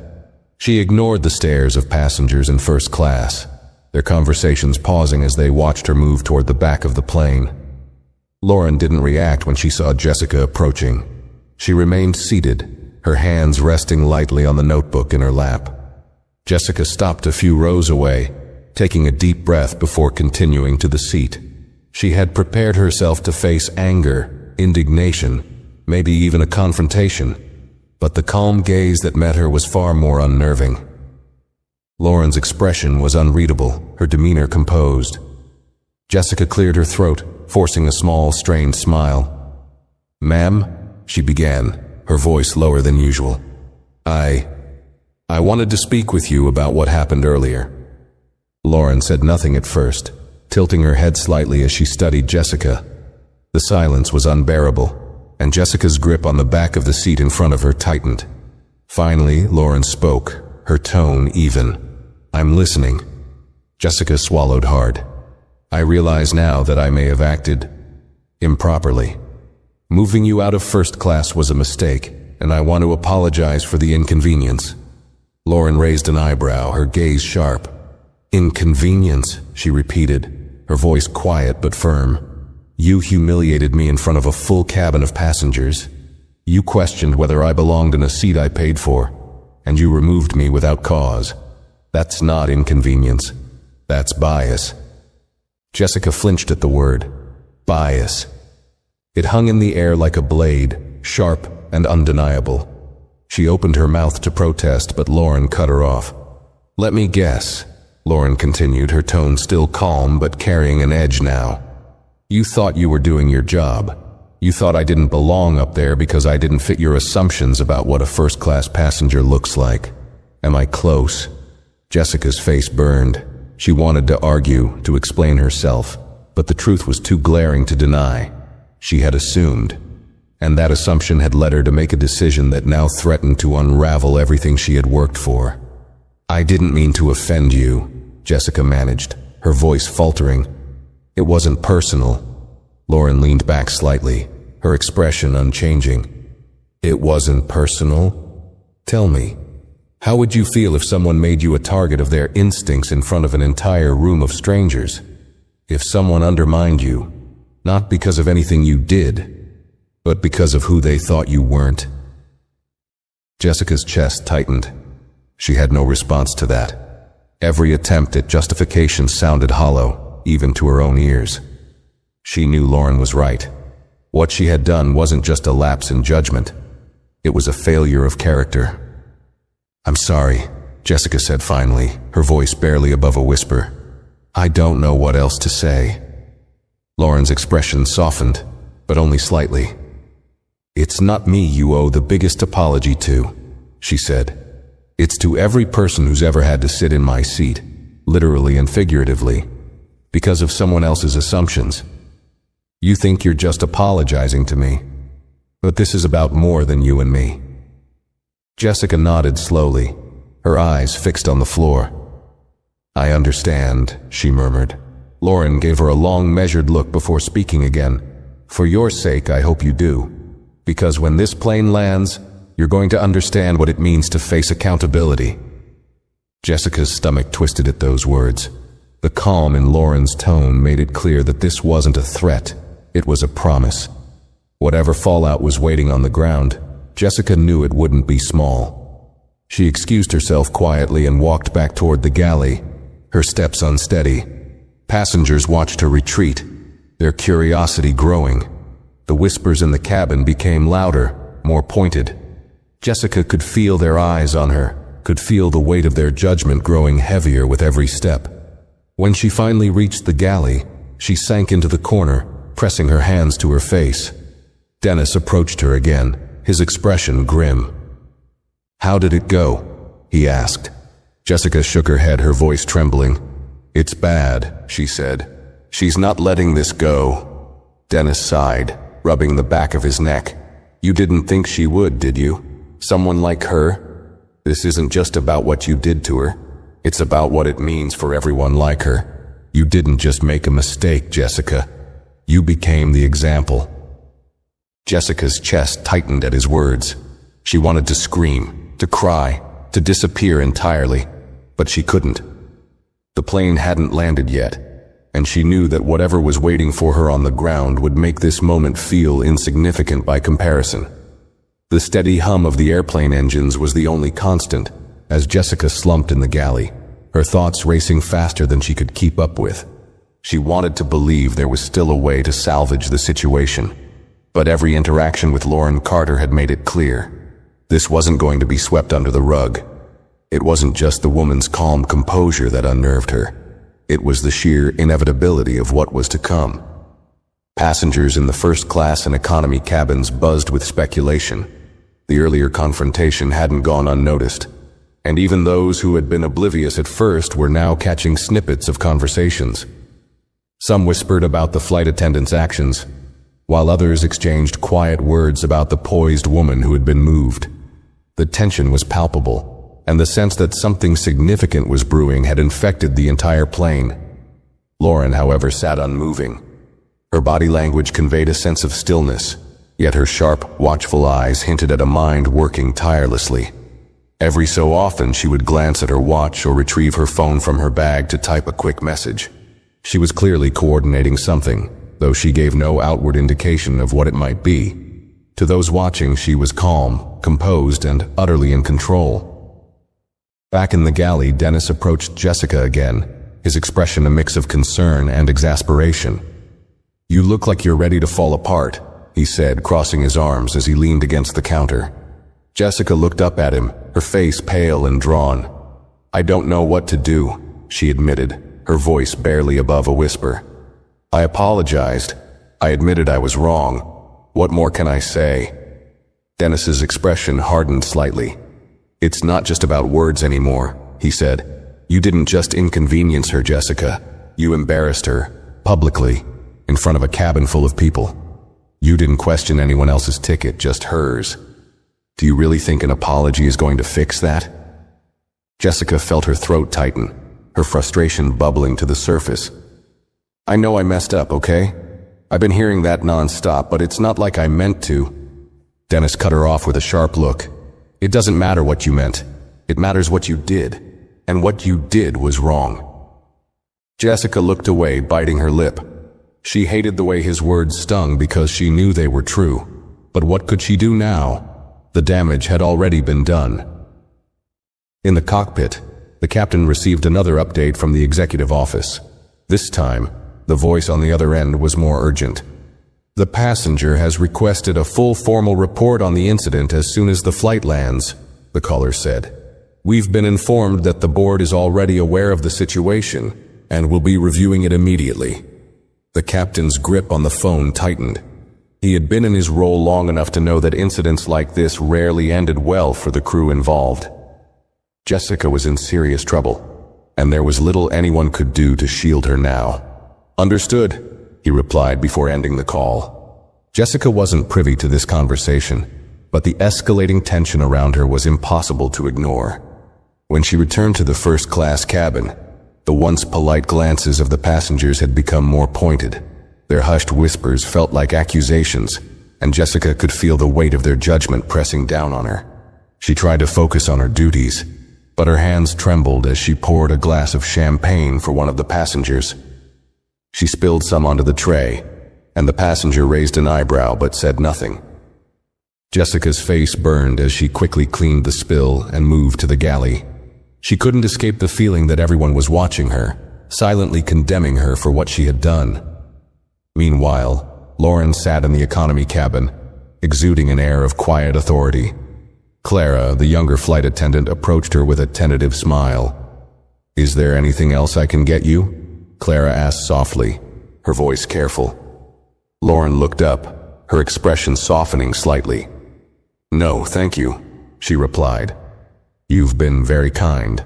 She ignored the stares of passengers in first class, their conversations pausing as they watched her move toward the back of the plane. Lauren didn't react when she saw Jessica approaching. She remained seated, her hands resting lightly on the notebook in her lap. Jessica stopped a few rows away, taking a deep breath before continuing to the seat. She had prepared herself to face anger, indignation, maybe even a confrontation, but the calm gaze that met her was far more unnerving. Lauren's expression was unreadable, her demeanor composed. Jessica cleared her throat, forcing a small, strained smile. "Ma'am," she began, her voice lower than usual. I wanted to speak with you about what happened earlier." Lauren said nothing at first, tilting her head slightly as she studied Jessica. The silence was unbearable, and Jessica's grip on the back of the seat in front of her tightened. Finally, Lauren spoke, her tone even. "I'm listening." Jessica swallowed hard. "I realize now that I may have acted improperly. Moving you out of first class was a mistake, and I want to apologize for the inconvenience." Lauren raised an eyebrow, her gaze sharp. "Inconvenience," she repeated, her voice quiet but firm. "You humiliated me in front of a full cabin of passengers. You questioned whether I belonged in a seat I paid for, and you removed me without cause. That's not inconvenience. That's bias." Jessica flinched at the word. Bias. It hung in the air like a blade, sharp and undeniable. She opened her mouth to protest, but Lauren cut her off. "Let me guess," Lauren continued, her tone still calm but carrying an edge now. "You thought you were doing your job. You thought I didn't belong up there because I didn't fit your assumptions about what a first-class passenger looks like. Am I close?" Jessica's face burned. She wanted to argue, to explain herself, but the truth was too glaring to deny. She had assumed, and that assumption had led her to make a decision that now threatened to unravel everything she had worked for. "I didn't mean to offend you," Jessica managed, her voice faltering. "It wasn't personal." Lauren leaned back slightly, her expression unchanging. "It wasn't personal? Tell me, how would you feel if someone made you a target of their instincts in front of an entire room of strangers? If someone undermined you, not because of anything you did, but because of who they thought you weren't?" Jessica's chest tightened. She had no response to that. Every attempt at justification sounded hollow, even to her own ears. She knew Lauren was right. What she had done wasn't just a lapse in judgment. It was a failure of character. "I'm sorry," Jessica said finally, her voice barely above a whisper. "I don't know what else to say." Lauren's expression softened, but only slightly. "It's not me you owe the biggest apology to," she said. "It's to every person who's ever had to sit in my seat, literally and figuratively, because of someone else's assumptions. You think you're just apologizing to me, but this is about more than you and me." Jessica nodded slowly, her eyes fixed on the floor. "I understand," she murmured. Lauren gave her a long, measured look before speaking again. "For your sake, I hope you do. Because when this plane lands, you're going to understand what it means to face accountability." Jessica's stomach twisted at those words. The calm in Lauren's tone made it clear that this wasn't a threat, it was a promise. Whatever fallout was waiting on the ground, Jessica knew it wouldn't be small. She excused herself quietly and walked back toward the galley, her steps unsteady. Passengers watched her retreat, their curiosity growing. The whispers in the cabin became louder, more pointed. Jessica could feel their eyes on her, could feel the weight of their judgment growing heavier with every step. When she finally reached the galley, she sank into the corner, pressing her hands to her face. Dennis approached her again, his expression grim. "How did it go?" he asked. Jessica shook her head, her voice trembling. "It's bad," she said. "She's not letting this go." Dennis sighed, rubbing the back of his neck. "You didn't think she would, did you? Someone like her? This isn't just about what you did to her. It's about what it means for everyone like her. You didn't just make a mistake, Jessica. You became the example." Jessica's chest tightened at his words. She wanted to scream, to cry, to disappear entirely, but she couldn't. The plane hadn't landed yet, and she knew that whatever was waiting for her on the ground would make this moment feel insignificant by comparison. The steady hum of the airplane engines was the only constant, as Jessica slumped in the galley, her thoughts racing faster than she could keep up with. She wanted to believe there was still a way to salvage the situation, but every interaction with Lauren Carter had made it clear. This wasn't going to be swept under the rug. It wasn't just the woman's calm composure that unnerved her. It was the sheer inevitability of what was to come. Passengers in the first class and economy cabins buzzed with speculation. The earlier confrontation hadn't gone unnoticed, and even those who had been oblivious at first were now catching snippets of conversations. Some whispered about the flight attendant's actions, while others exchanged quiet words about the poised woman who had been moved. The tension was palpable, and the sense that something significant was brewing had infected the entire plane. Lauren, however, sat unmoving. Her body language conveyed a sense of stillness, yet her sharp, watchful eyes hinted at a mind working tirelessly. Every so often she would glance at her watch or retrieve her phone from her bag to type a quick message. She was clearly coordinating something, though she gave no outward indication of what it might be. To those watching, she was calm, composed, and utterly in control. Back in the galley, Dennis approached Jessica again, his expression a mix of concern and exasperation. "You look like you're ready to fall apart," he said, crossing his arms as he leaned against the counter. Jessica looked up at him, her face pale and drawn. "I don't know what to do," she admitted, her voice barely above a whisper. "I apologized. I admitted I was wrong. What more can I say?" Dennis's expression hardened slightly. "It's not just about words anymore," he said. You didn't just inconvenience her, Jessica. You embarrassed her, publicly, in front of a cabin full of people. You didn't question anyone else's ticket, just hers. Do you really think an apology is going to fix that? Jessica felt her throat tighten, her frustration bubbling to the surface. I know I messed up, okay? I've been hearing that non-stop, but it's not like I meant to. Dennis cut her off with a sharp look. It doesn't matter what you meant. It matters what you did. And what you did was wrong. Jessica looked away, biting her lip. She hated the way his words stung because she knew they were true. But what could she do now? The damage had already been done. In the cockpit, the captain received another update from the executive office. This time, the voice on the other end was more urgent. The passenger has requested a full formal report on the incident as soon as the flight lands, the caller said. We've been informed that the board is already aware of the situation and will be reviewing it immediately. The captain's grip on the phone tightened. He had been in his role long enough to know that incidents like this rarely ended well for the crew involved. Jessica was in serious trouble, and there was little anyone could do to shield her now. Understood, he replied before ending the call. Jessica wasn't privy to this conversation, but the escalating tension around her was impossible to ignore. When she returned to the first-class cabin, the once polite glances of the passengers had become more pointed. Their hushed whispers felt like accusations, and Jessica could feel the weight of their judgment pressing down on her. She tried to focus on her duties, but her hands trembled as she poured a glass of champagne for one of the passengers. She spilled some onto the tray, and the passenger raised an eyebrow but said nothing. Jessica's face burned as she quickly cleaned the spill and moved to the galley. She couldn't escape the feeling that everyone was watching her, silently condemning her for what she had done. Meanwhile, Lauren sat in the economy cabin, exuding an air of quiet authority. Clara, the younger flight attendant, approached her with a tentative smile. Is there anything else I can get you? Clara asked softly, her voice careful. Lauren looked up, her expression softening slightly. No, thank you, she replied. You've been very kind.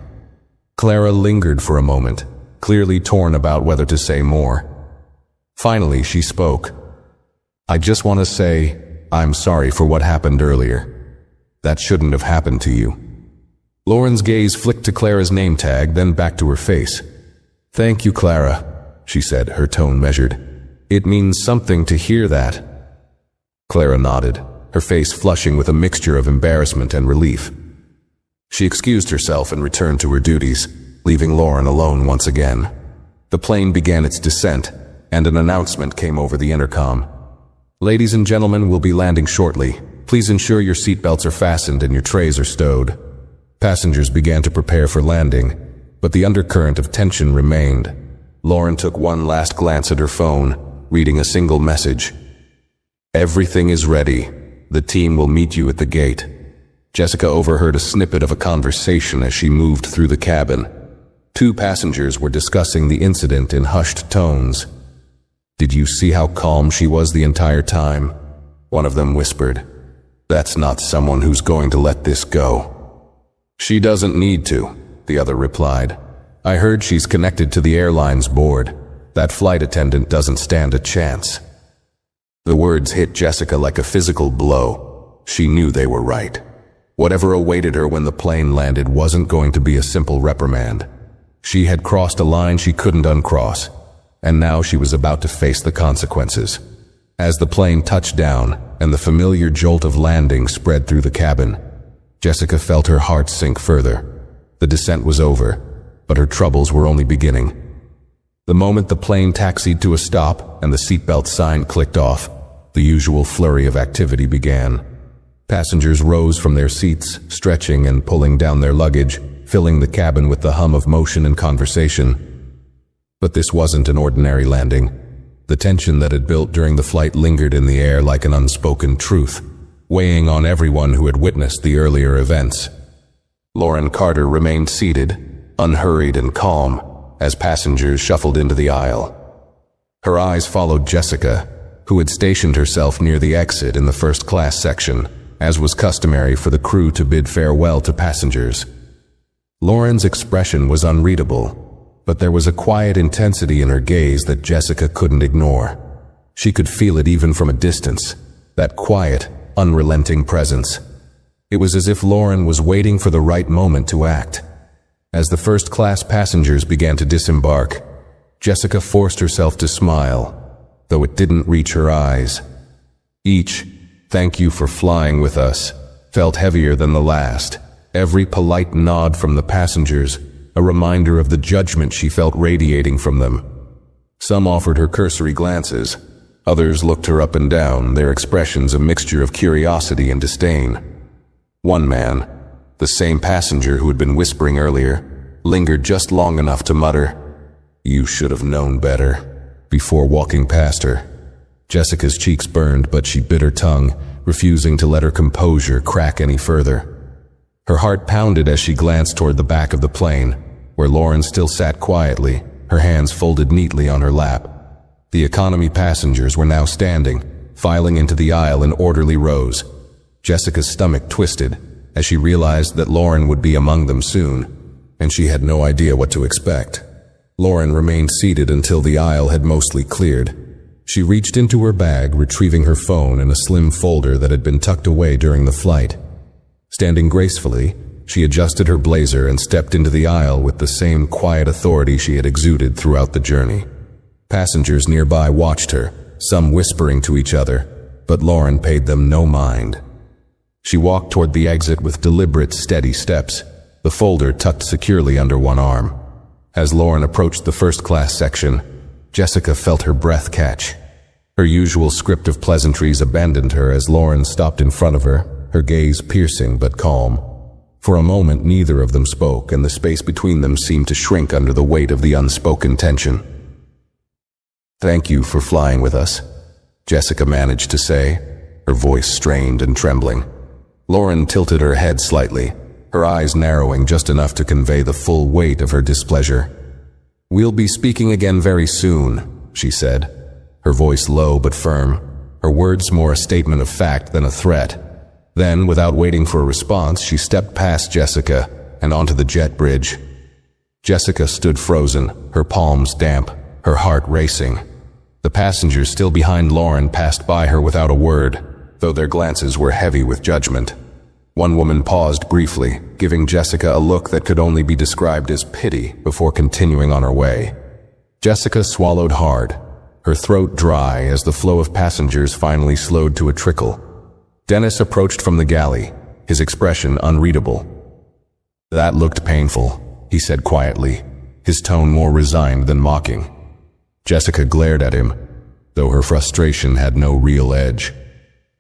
Clara lingered for a moment, clearly torn about whether to say more. Finally, she spoke. I just want to say, I'm sorry for what happened earlier. That shouldn't have happened to you. Lauren's gaze flicked to Clara's name tag, then back to her face. Thank you, Clara, she said, her tone measured. It means something to hear that. Clara nodded, her face flushing with a mixture of embarrassment and relief. She excused herself and returned to her duties, leaving Lauren alone once again. The plane began its descent, and an announcement came over the intercom. Ladies and gentlemen, we'll be landing shortly. Please ensure your seatbelts are fastened and your trays are stowed. Passengers began to prepare for landing, but the undercurrent of tension remained. Lauren took one last glance at her phone, reading a single message. Everything is ready. The team will meet you at the gate. Jessica overheard a snippet of a conversation as she moved through the cabin. Two passengers were discussing the incident in hushed tones. Did you see how calm she was the entire time? One of them whispered. That's not someone who's going to let this go. She doesn't need to, the other replied. I heard she's connected to the airline's board. That flight attendant doesn't stand a chance. The words hit Jessica like a physical blow. She knew they were right. Whatever awaited her when the plane landed wasn't going to be a simple reprimand. She had crossed a line she couldn't uncross, and now she was about to face the consequences. As the plane touched down and the familiar jolt of landing spread through the cabin, Jessica felt her heart sink further. The descent was over, but her troubles were only beginning. The moment the plane taxied to a stop and the seatbelt sign clicked off, the usual flurry of activity began. Passengers rose from their seats, stretching and pulling down their luggage, filling the cabin with the hum of motion and conversation. But this wasn't an ordinary landing. The tension that had built during the flight lingered in the air like an unspoken truth, weighing on everyone who had witnessed the earlier events. Lauren Carter remained seated, unhurried and calm, as passengers shuffled into the aisle. Her eyes followed Jessica, who had stationed herself near the exit in the first-class section, as was customary for the crew to bid farewell to passengers. Lauren's expression was unreadable, but there was a quiet intensity in her gaze that Jessica couldn't ignore. She could feel it even from a distance, that quiet, unrelenting presence. It was as if Lauren was waiting for the right moment to act. As the first-class passengers began to disembark, Jessica forced herself to smile, though it didn't reach her eyes. Each "thank you for flying with us" felt heavier than the last. Every polite nod from the passengers, a reminder of the judgment she felt radiating from them. Some offered her cursory glances. Others looked her up and down, their expressions a mixture of curiosity and disdain. One man, the same passenger who had been whispering earlier, lingered just long enough to mutter, "You should have known better," before walking past her. Jessica's cheeks burned, but she bit her tongue, refusing to let her composure crack any further. Her heart pounded as she glanced toward the back of the plane, where Lauren still sat quietly, her hands folded neatly on her lap. The economy passengers were now standing, filing into the aisle in orderly rows. Jessica's stomach twisted as she realized that Lauren would be among them soon, and she had no idea what to expect. Lauren remained seated until the aisle had mostly cleared. She reached into her bag, retrieving her phone and a slim folder that had been tucked away during the flight. Standing gracefully, she adjusted her blazer and stepped into the aisle with the same quiet authority she had exuded throughout the journey. Passengers nearby watched her, some whispering to each other, but Lauren paid them no mind. She walked toward the exit with deliberate, steady steps, the folder tucked securely under one arm. As Lauren approached the first-class section, Jessica felt her breath catch. Her usual script of pleasantries abandoned her as Lauren stopped in front of her, her gaze piercing but calm. For a moment, neither of them spoke, and the space between them seemed to shrink under the weight of the unspoken tension. "Thank you for flying with us," Jessica managed to say, her voice strained and trembling. Lauren tilted her head slightly, her eyes narrowing just enough to convey the full weight of her displeasure. "We'll be speaking again very soon," she said, her voice low but firm, her words more a statement of fact than a threat. Then, without waiting for a response, she stepped past Jessica and onto the jet bridge. Jessica stood frozen, her palms damp, her heart racing. The passengers still behind Lauren passed by her without a word, though their glances were heavy with judgment. One woman paused briefly, giving Jessica a look that could only be described as pity before continuing on her way. Jessica swallowed hard, her throat dry as the flow of passengers finally slowed to a trickle. Dennis approached from the galley, his expression unreadable. "That looked painful," he said quietly, his tone more resigned than mocking. Jessica glared at him, though her frustration had no real edge.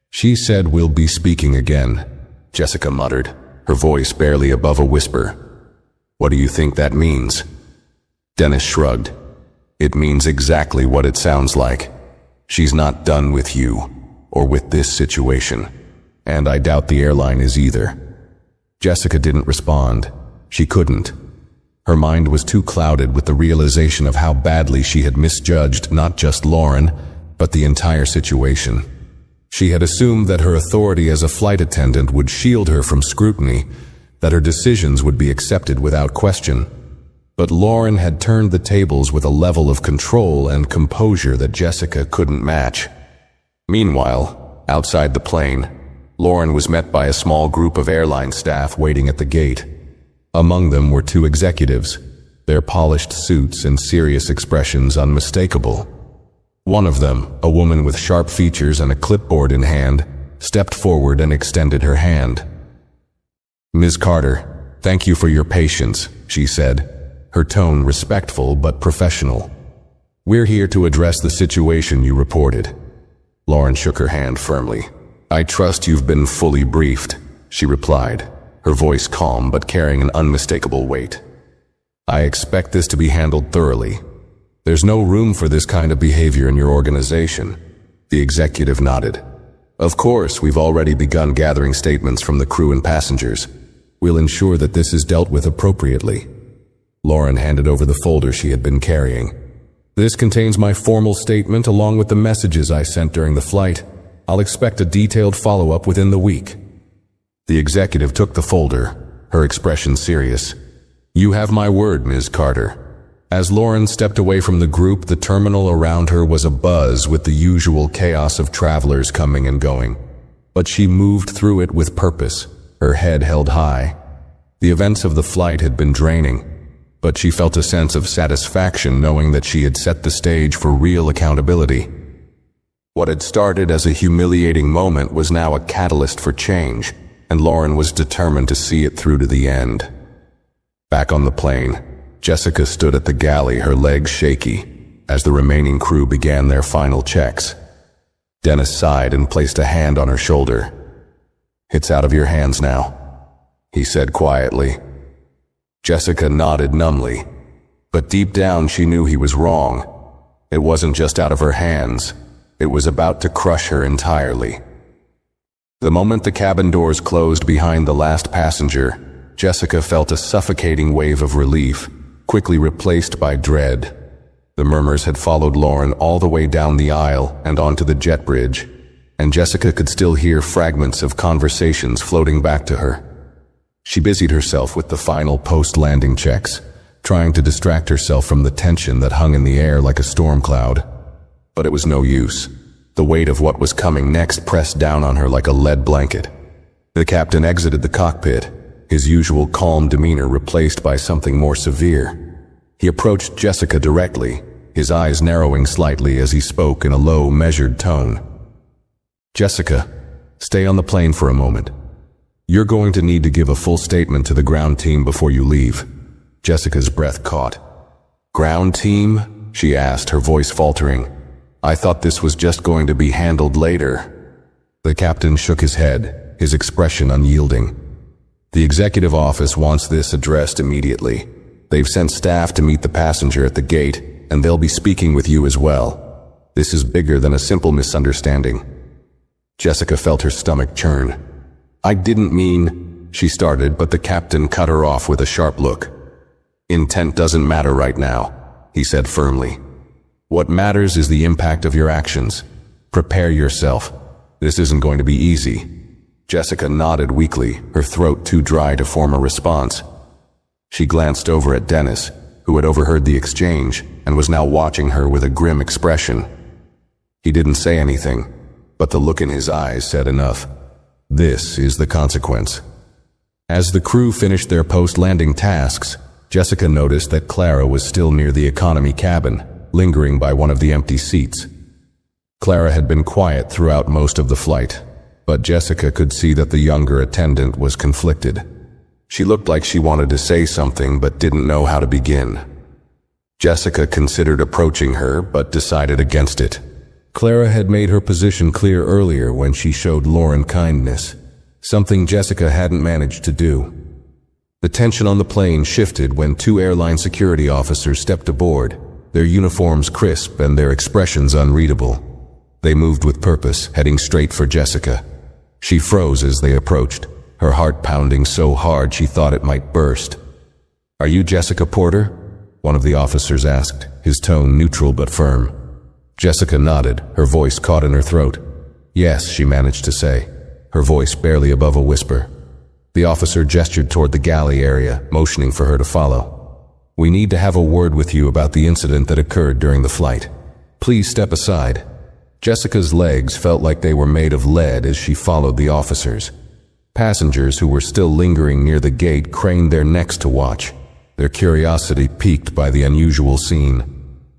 "She said we'll be speaking again," Jessica muttered, her voice barely above a whisper. "What do you think that means?" Dennis shrugged. "It means exactly what it sounds like. She's not done with you, or with this situation, and I doubt the airline is either." Jessica didn't respond. She couldn't. Her mind was too clouded with the realization of how badly she had misjudged not just Lauren, but the entire situation. She had assumed that her authority as a flight attendant would shield her from scrutiny, that her decisions would be accepted without question. But Lauren had turned the tables with a level of control and composure that Jessica couldn't match. Meanwhile, outside the plane, Lauren was met by a small group of airline staff waiting at the gate. Among them were two executives, their polished suits and serious expressions unmistakable. One of them, a woman with sharp features and a clipboard in hand, stepped forward and extended her hand. "Ms. Carter, thank you for your patience," she said, her tone respectful but professional. "We're here to address the situation you reported." Lauren shook her hand firmly. "I trust you've been fully briefed," she replied, her voice calm but carrying an unmistakable weight. "I expect this to be handled thoroughly. There's no room for this kind of behavior in your organization." The executive nodded. "Of course, we've already begun gathering statements from the crew and passengers. We'll ensure that this is dealt with appropriately." Lauren handed over the folder she had been carrying. "This contains my formal statement along with the messages I sent during the flight. I'll expect a detailed follow-up within the week." The executive took the folder, her expression serious. "You have my word, Ms. Carter." As Lauren stepped away from the group, the terminal around her was abuzz with the usual chaos of travelers coming and going. But she moved through it with purpose, her head held high. The events of the flight had been draining, but she felt a sense of satisfaction knowing that she had set the stage for real accountability. What had started as a humiliating moment was now a catalyst for change, and Lauren was determined to see it through to the end. Back on the plane, Jessica stood at the galley, her legs shaky, as the remaining crew began their final checks. Dennis sighed and placed a hand on her shoulder. "It's out of your hands now," he said quietly. Jessica nodded numbly, but deep down she knew he was wrong. It wasn't just out of her hands, it was about to crush her entirely. The moment the cabin doors closed behind the last passenger, Jessica felt a suffocating wave of relief, quickly replaced by dread. The murmurs had followed Lauren all the way down the aisle and onto the jet bridge, and Jessica could still hear fragments of conversations floating back to her. She busied herself with the final post-landing checks, trying to distract herself from the tension that hung in the air like a storm cloud. But it was no use. The weight of what was coming next pressed down on her like a lead blanket. The captain exited the cockpit, his usual calm demeanor replaced by something more severe. He approached Jessica directly, his eyes narrowing slightly as he spoke in a low, measured tone. "Jessica, stay on the plane for a moment. You're going to need to give a full statement to the ground team before you leave." Jessica's breath caught. "Ground team?" she asked, her voice faltering. "I thought this was just going to be handled later." The captain shook his head, his expression unyielding. "The executive office wants this addressed immediately. They've sent staff to meet the passenger at the gate, and they'll be speaking with you as well. This is bigger than a simple misunderstanding." Jessica felt her stomach churn. "I didn't mean," she started, but the captain cut her off with a sharp look. "Intent doesn't matter right now," he said firmly. "What matters is the impact of your actions. Prepare yourself. This isn't going to be easy." Jessica nodded weakly, her throat too dry to form a response. She glanced over at Dennis, who had overheard the exchange and was now watching her with a grim expression. He didn't say anything, but the look in his eyes said enough. This is the consequence. As the crew finished their post-landing tasks, Jessica noticed that Clara was still near the economy cabin, lingering by one of the empty seats. Clara had been quiet throughout most of the flight, but Jessica could see that the younger attendant was conflicted. She looked like she wanted to say something but didn't know how to begin. Jessica considered approaching her but decided against it. Clara had made her position clear earlier when she showed Lauren kindness, something Jessica hadn't managed to do. The tension on the plane shifted when two airline security officers stepped aboard, their uniforms crisp and their expressions unreadable. They moved with purpose, heading straight for Jessica. She froze as they approached, her heart pounding so hard she thought it might burst. "Are you Jessica Porter?" one of the officers asked, his tone neutral but firm. Jessica nodded, her voice caught in her throat. "Yes," she managed to say, her voice barely above a whisper. The officer gestured toward the galley area, motioning for her to follow. "We need to have a word with you about the incident that occurred during the flight. Please step aside." Jessica's legs felt like they were made of lead as she followed the officers. Passengers who were still lingering near the gate craned their necks to watch, their curiosity piqued by the unusual scene.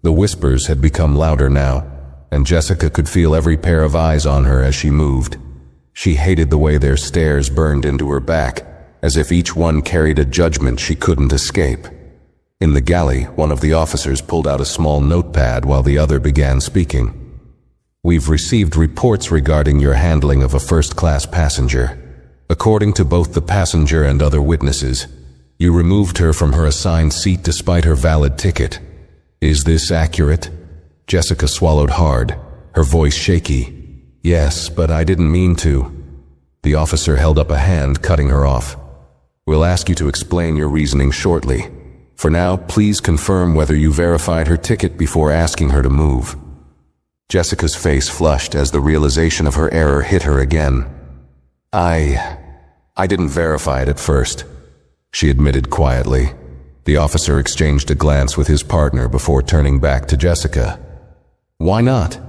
The whispers had become louder now, and Jessica could feel every pair of eyes on her as she moved. She hated the way their stares burned into her back, as if each one carried a judgment she couldn't escape. In the galley, one of the officers pulled out a small notepad while the other began speaking. "We've received reports regarding your handling of a first-class passenger. According to both the passenger and other witnesses, you removed her from her assigned seat despite her valid ticket. Is this accurate?" Jessica swallowed hard, her voice shaky. "Yes, but I didn't mean to." The officer held up a hand, cutting her off. "We'll ask you to explain your reasoning shortly. For now, please confirm whether you verified her ticket before asking her to move." Jessica's face flushed as the realization of her error hit her again. I didn't verify it at first," she admitted quietly. The officer exchanged a glance with his partner before turning back to Jessica. "Why not?"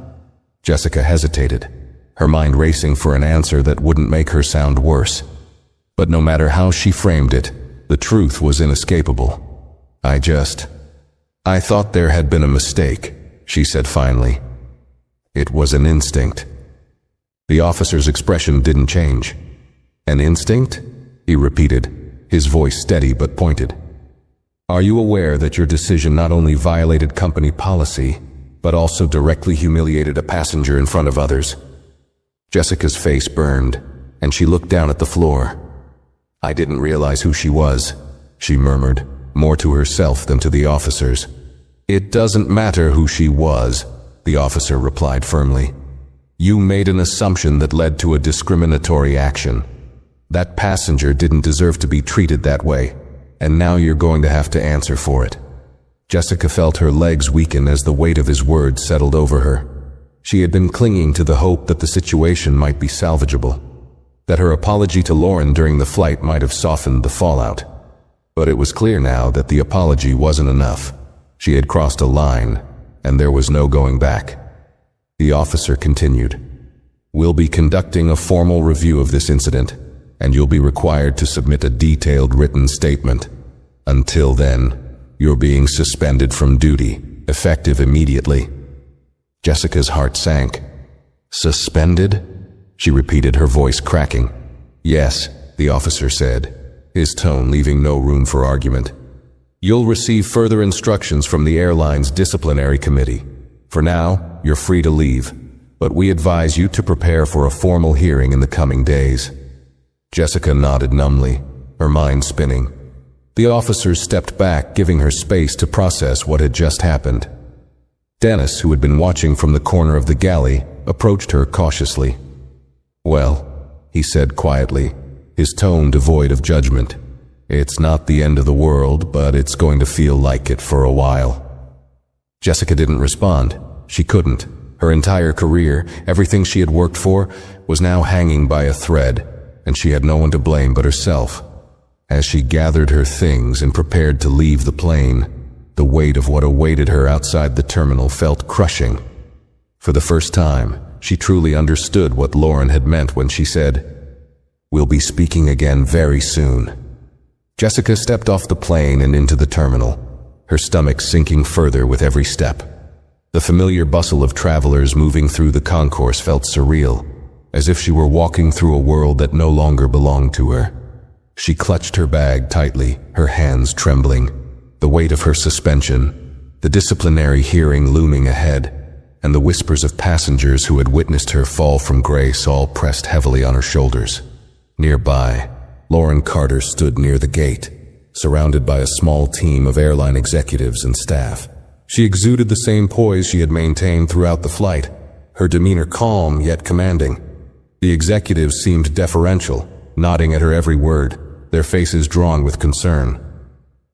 Jessica hesitated, her mind racing for an answer that wouldn't make her sound worse. But no matter how she framed it, the truth was inescapable. I thought there had been a mistake," she said finally. "It was an instinct." The officer's expression didn't change. "An instinct?" he repeated, his voice steady but pointed. "Are you aware that your decision not only violated company policy, but also directly humiliated a passenger in front of others?" Jessica's face burned, and she looked down at the floor. "I didn't realize who she was," she murmured, more to herself than to the officers. "It doesn't matter who she was," the officer replied firmly. "You made an assumption that led to a discriminatory action. That passenger didn't deserve to be treated that way, and now you're going to have to answer for it." Jessica felt her legs weaken as the weight of his words settled over her. She had been clinging to the hope that the situation might be salvageable, that her apology to Lauren during the flight might have softened the fallout. But it was clear now that the apology wasn't enough. She had crossed a line, and there was no going back. The officer continued, "We'll be conducting a formal review of this incident, and you'll be required to submit a detailed written statement. Until then, you're being suspended from duty, effective immediately." Jessica's heart sank. "Suspended?" she repeated, her voice cracking. "Yes," the officer said, his tone leaving no room for argument. "You'll receive further instructions from the airline's disciplinary committee. For now, you're free to leave, but we advise you to prepare for a formal hearing in the coming days." Jessica nodded numbly, her mind spinning. The officers stepped back, giving her space to process what had just happened. Dennis, who had been watching from the corner of the galley, approached her cautiously. "Well," he said quietly, his tone devoid of judgment, "it's not the end of the world, but it's going to feel like it for a while." Jessica didn't respond. She couldn't. Her entire career, everything she had worked for, was now hanging by a thread, and she had no one to blame but herself. As she gathered her things and prepared to leave the plane, the weight of what awaited her outside the terminal felt crushing. For the first time, she truly understood what Lauren had meant when she said, "We'll be speaking again very soon." Jessica stepped off the plane and into the terminal, her stomach sinking further with every step. The familiar bustle of travelers moving through the concourse felt surreal, as if she were walking through a world that no longer belonged to her. She clutched her bag tightly, her hands trembling, the weight of her suspension, the disciplinary hearing looming ahead, and the whispers of passengers who had witnessed her fall from grace all pressed heavily on her shoulders. Nearby, Lauren Carter stood near the gate, surrounded by a small team of airline executives and staff. She exuded the same poise she had maintained throughout the flight, her demeanor calm yet commanding. The executives seemed deferential, nodding at her every word, their faces drawn with concern.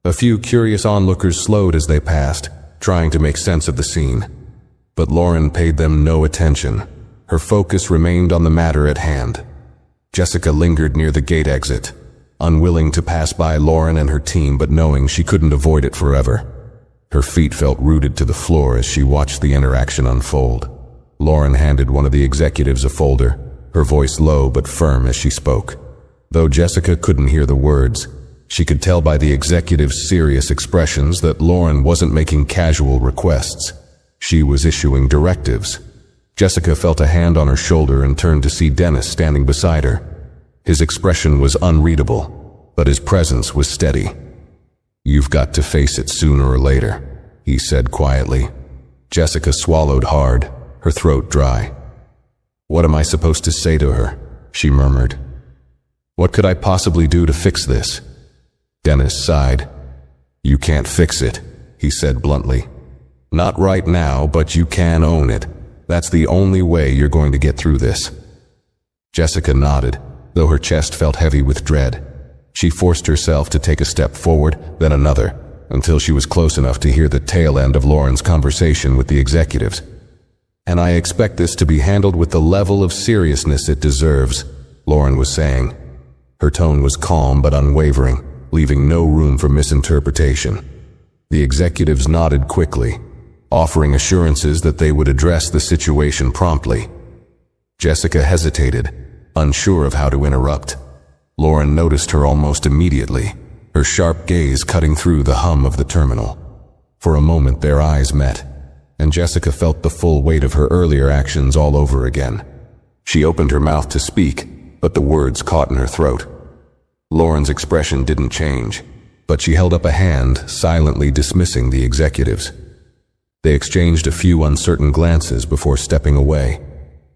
A few curious onlookers slowed as they passed, trying to make sense of the scene. But Lauren paid them no attention. Her focus remained on the matter at hand. Jessica lingered near the gate exit, unwilling to pass by Lauren and her team, but knowing she couldn't avoid it forever. Her feet felt rooted to the floor as she watched the interaction unfold. Lauren handed one of the executives a folder, her voice low but firm as she spoke. Though Jessica couldn't hear the words, she could tell by the executive's serious expressions that Lauren wasn't making casual requests. She was issuing directives. Jessica felt a hand on her shoulder and turned to see Dennis standing beside her. His expression was unreadable, but his presence was steady. "You've got to face it sooner or later," he said quietly. Jessica swallowed hard, her throat dry. "What am I supposed to say to her?" she murmured. "What could I possibly do to fix this?" Dennis sighed. "You can't fix it," he said bluntly. "Not right now, but you can own it. That's the only way you're going to get through this." Jessica nodded, though her chest felt heavy with dread. She forced herself to take a step forward, then another, until she was close enough to hear the tail end of Lauren's conversation with the executives. "And I expect this to be handled with the level of seriousness it deserves," Lauren was saying. Her tone was calm but unwavering, leaving no room for misinterpretation. The executives nodded quickly, offering assurances that they would address the situation promptly. Jessica hesitated, unsure of how to interrupt. Lauren noticed her almost immediately, her sharp gaze cutting through the hum of the terminal. For a moment their eyes met, and Jessica felt the full weight of her earlier actions all over again. She opened her mouth to speak, but the words caught in her throat. Lauren's expression didn't change, but she held up a hand, silently dismissing the executives. They exchanged a few uncertain glances before stepping away,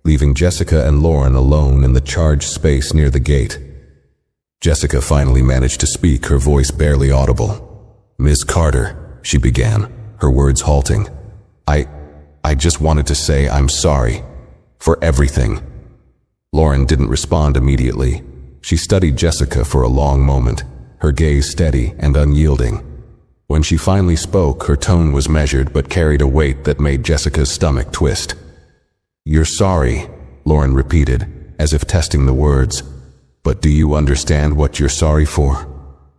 leaving Jessica and Lauren alone in the charged space near the gate. Jessica finally managed to speak, her voice barely audible. "Ms. Carter," she began, her words halting. I just wanted to say I'm sorry. For everything." Lauren didn't respond immediately. She studied Jessica for a long moment, her gaze steady and unyielding. When she finally spoke, her tone was measured but carried a weight that made Jessica's stomach twist. "You're sorry," Lauren repeated, as if testing the words. "But do you understand what you're sorry for?"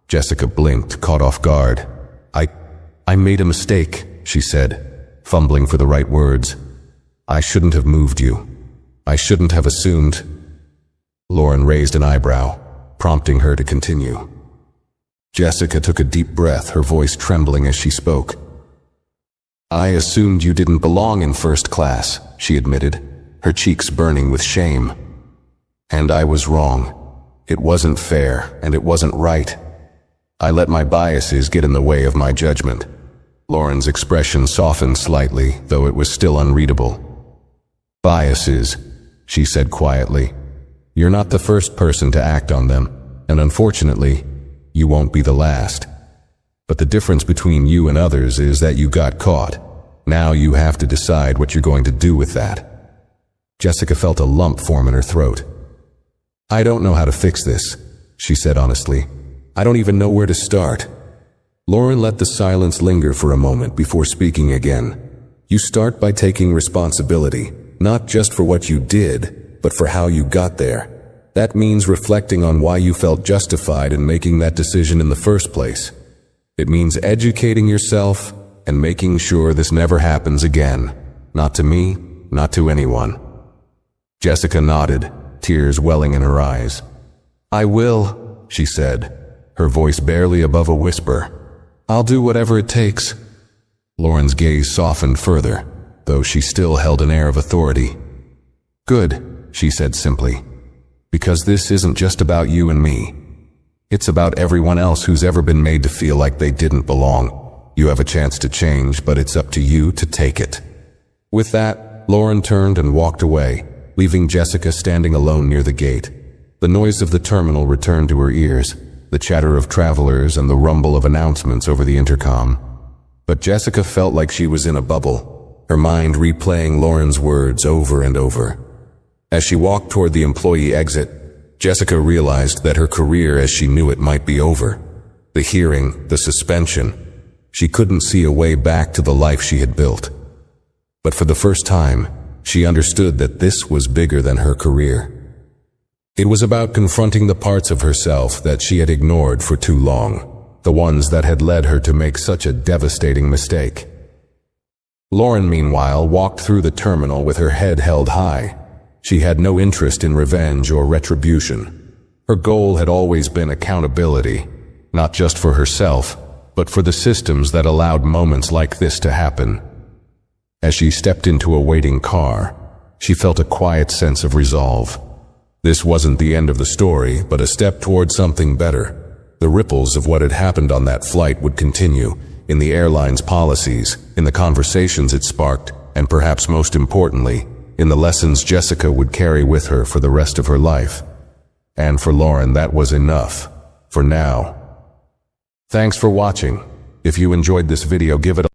Jessica blinked, caught off guard. I made a mistake," she said, fumbling for the right words. "I shouldn't have moved you. I shouldn't have assumed." Lauren raised an eyebrow, prompting her to continue. Jessica took a deep breath, her voice trembling as she spoke. "I assumed you didn't belong in first class," she admitted, her cheeks burning with shame. "And I was wrong. It wasn't fair, and it wasn't right. I let my biases get in the way of my judgment." Lauren's expression softened slightly, though it was still unreadable. "Biases," she said quietly. "You're not the first person to act on them, and unfortunately, you won't be the last. But the difference between you and others is that you got caught. Now you have to decide what you're going to do with that." Jessica felt a lump form in her throat. "I don't know how to fix this," she said honestly. "I don't even know where to start." Lauren let the silence linger for a moment before speaking again. "You start by taking responsibility, not just for what you did, but for how you got there. That means reflecting on why you felt justified in making that decision in the first place. It means educating yourself and making sure this never happens again. Not to me, not to anyone." Jessica nodded, tears welling in her eyes. "I will," she said, her voice barely above a whisper. "I'll do whatever it takes." Lauren's gaze softened further, though she still held an air of authority. "Good," she said simply, "because this isn't just about you and me. It's about everyone else who's ever been made to feel like they didn't belong. You have a chance to change, but it's up to you to take it." With that, Lauren turned and walked away, leaving Jessica standing alone near the gate. The noise of the terminal returned to her ears, the chatter of travelers and the rumble of announcements over the intercom. But Jessica felt like she was in a bubble, her mind replaying Lauren's words over and over. As she walked toward the employee exit, Jessica realized that her career as she knew it might be over. The hearing, the suspension. She couldn't see a way back to the life she had built. But for the first time, she understood that this was bigger than her career. It was about confronting the parts of herself that she had ignored for too long, the ones that had led her to make such a devastating mistake. Lauren, meanwhile, walked through the terminal with her head held high. She had no interest in revenge or retribution. Her goal had always been accountability, not just for herself, but for the systems that allowed moments like this to happen. As she stepped into a waiting car, she felt a quiet sense of resolve. This wasn't the end of the story, but a step toward something better. The ripples of what had happened on that flight would continue, in the airline's policies, in the conversations it sparked, and perhaps most importantly, in the lessons Jessica would carry with her for the rest of her life. And for Lauren, that was enough, for now. Thanks for watching. If you enjoyed this video, give it a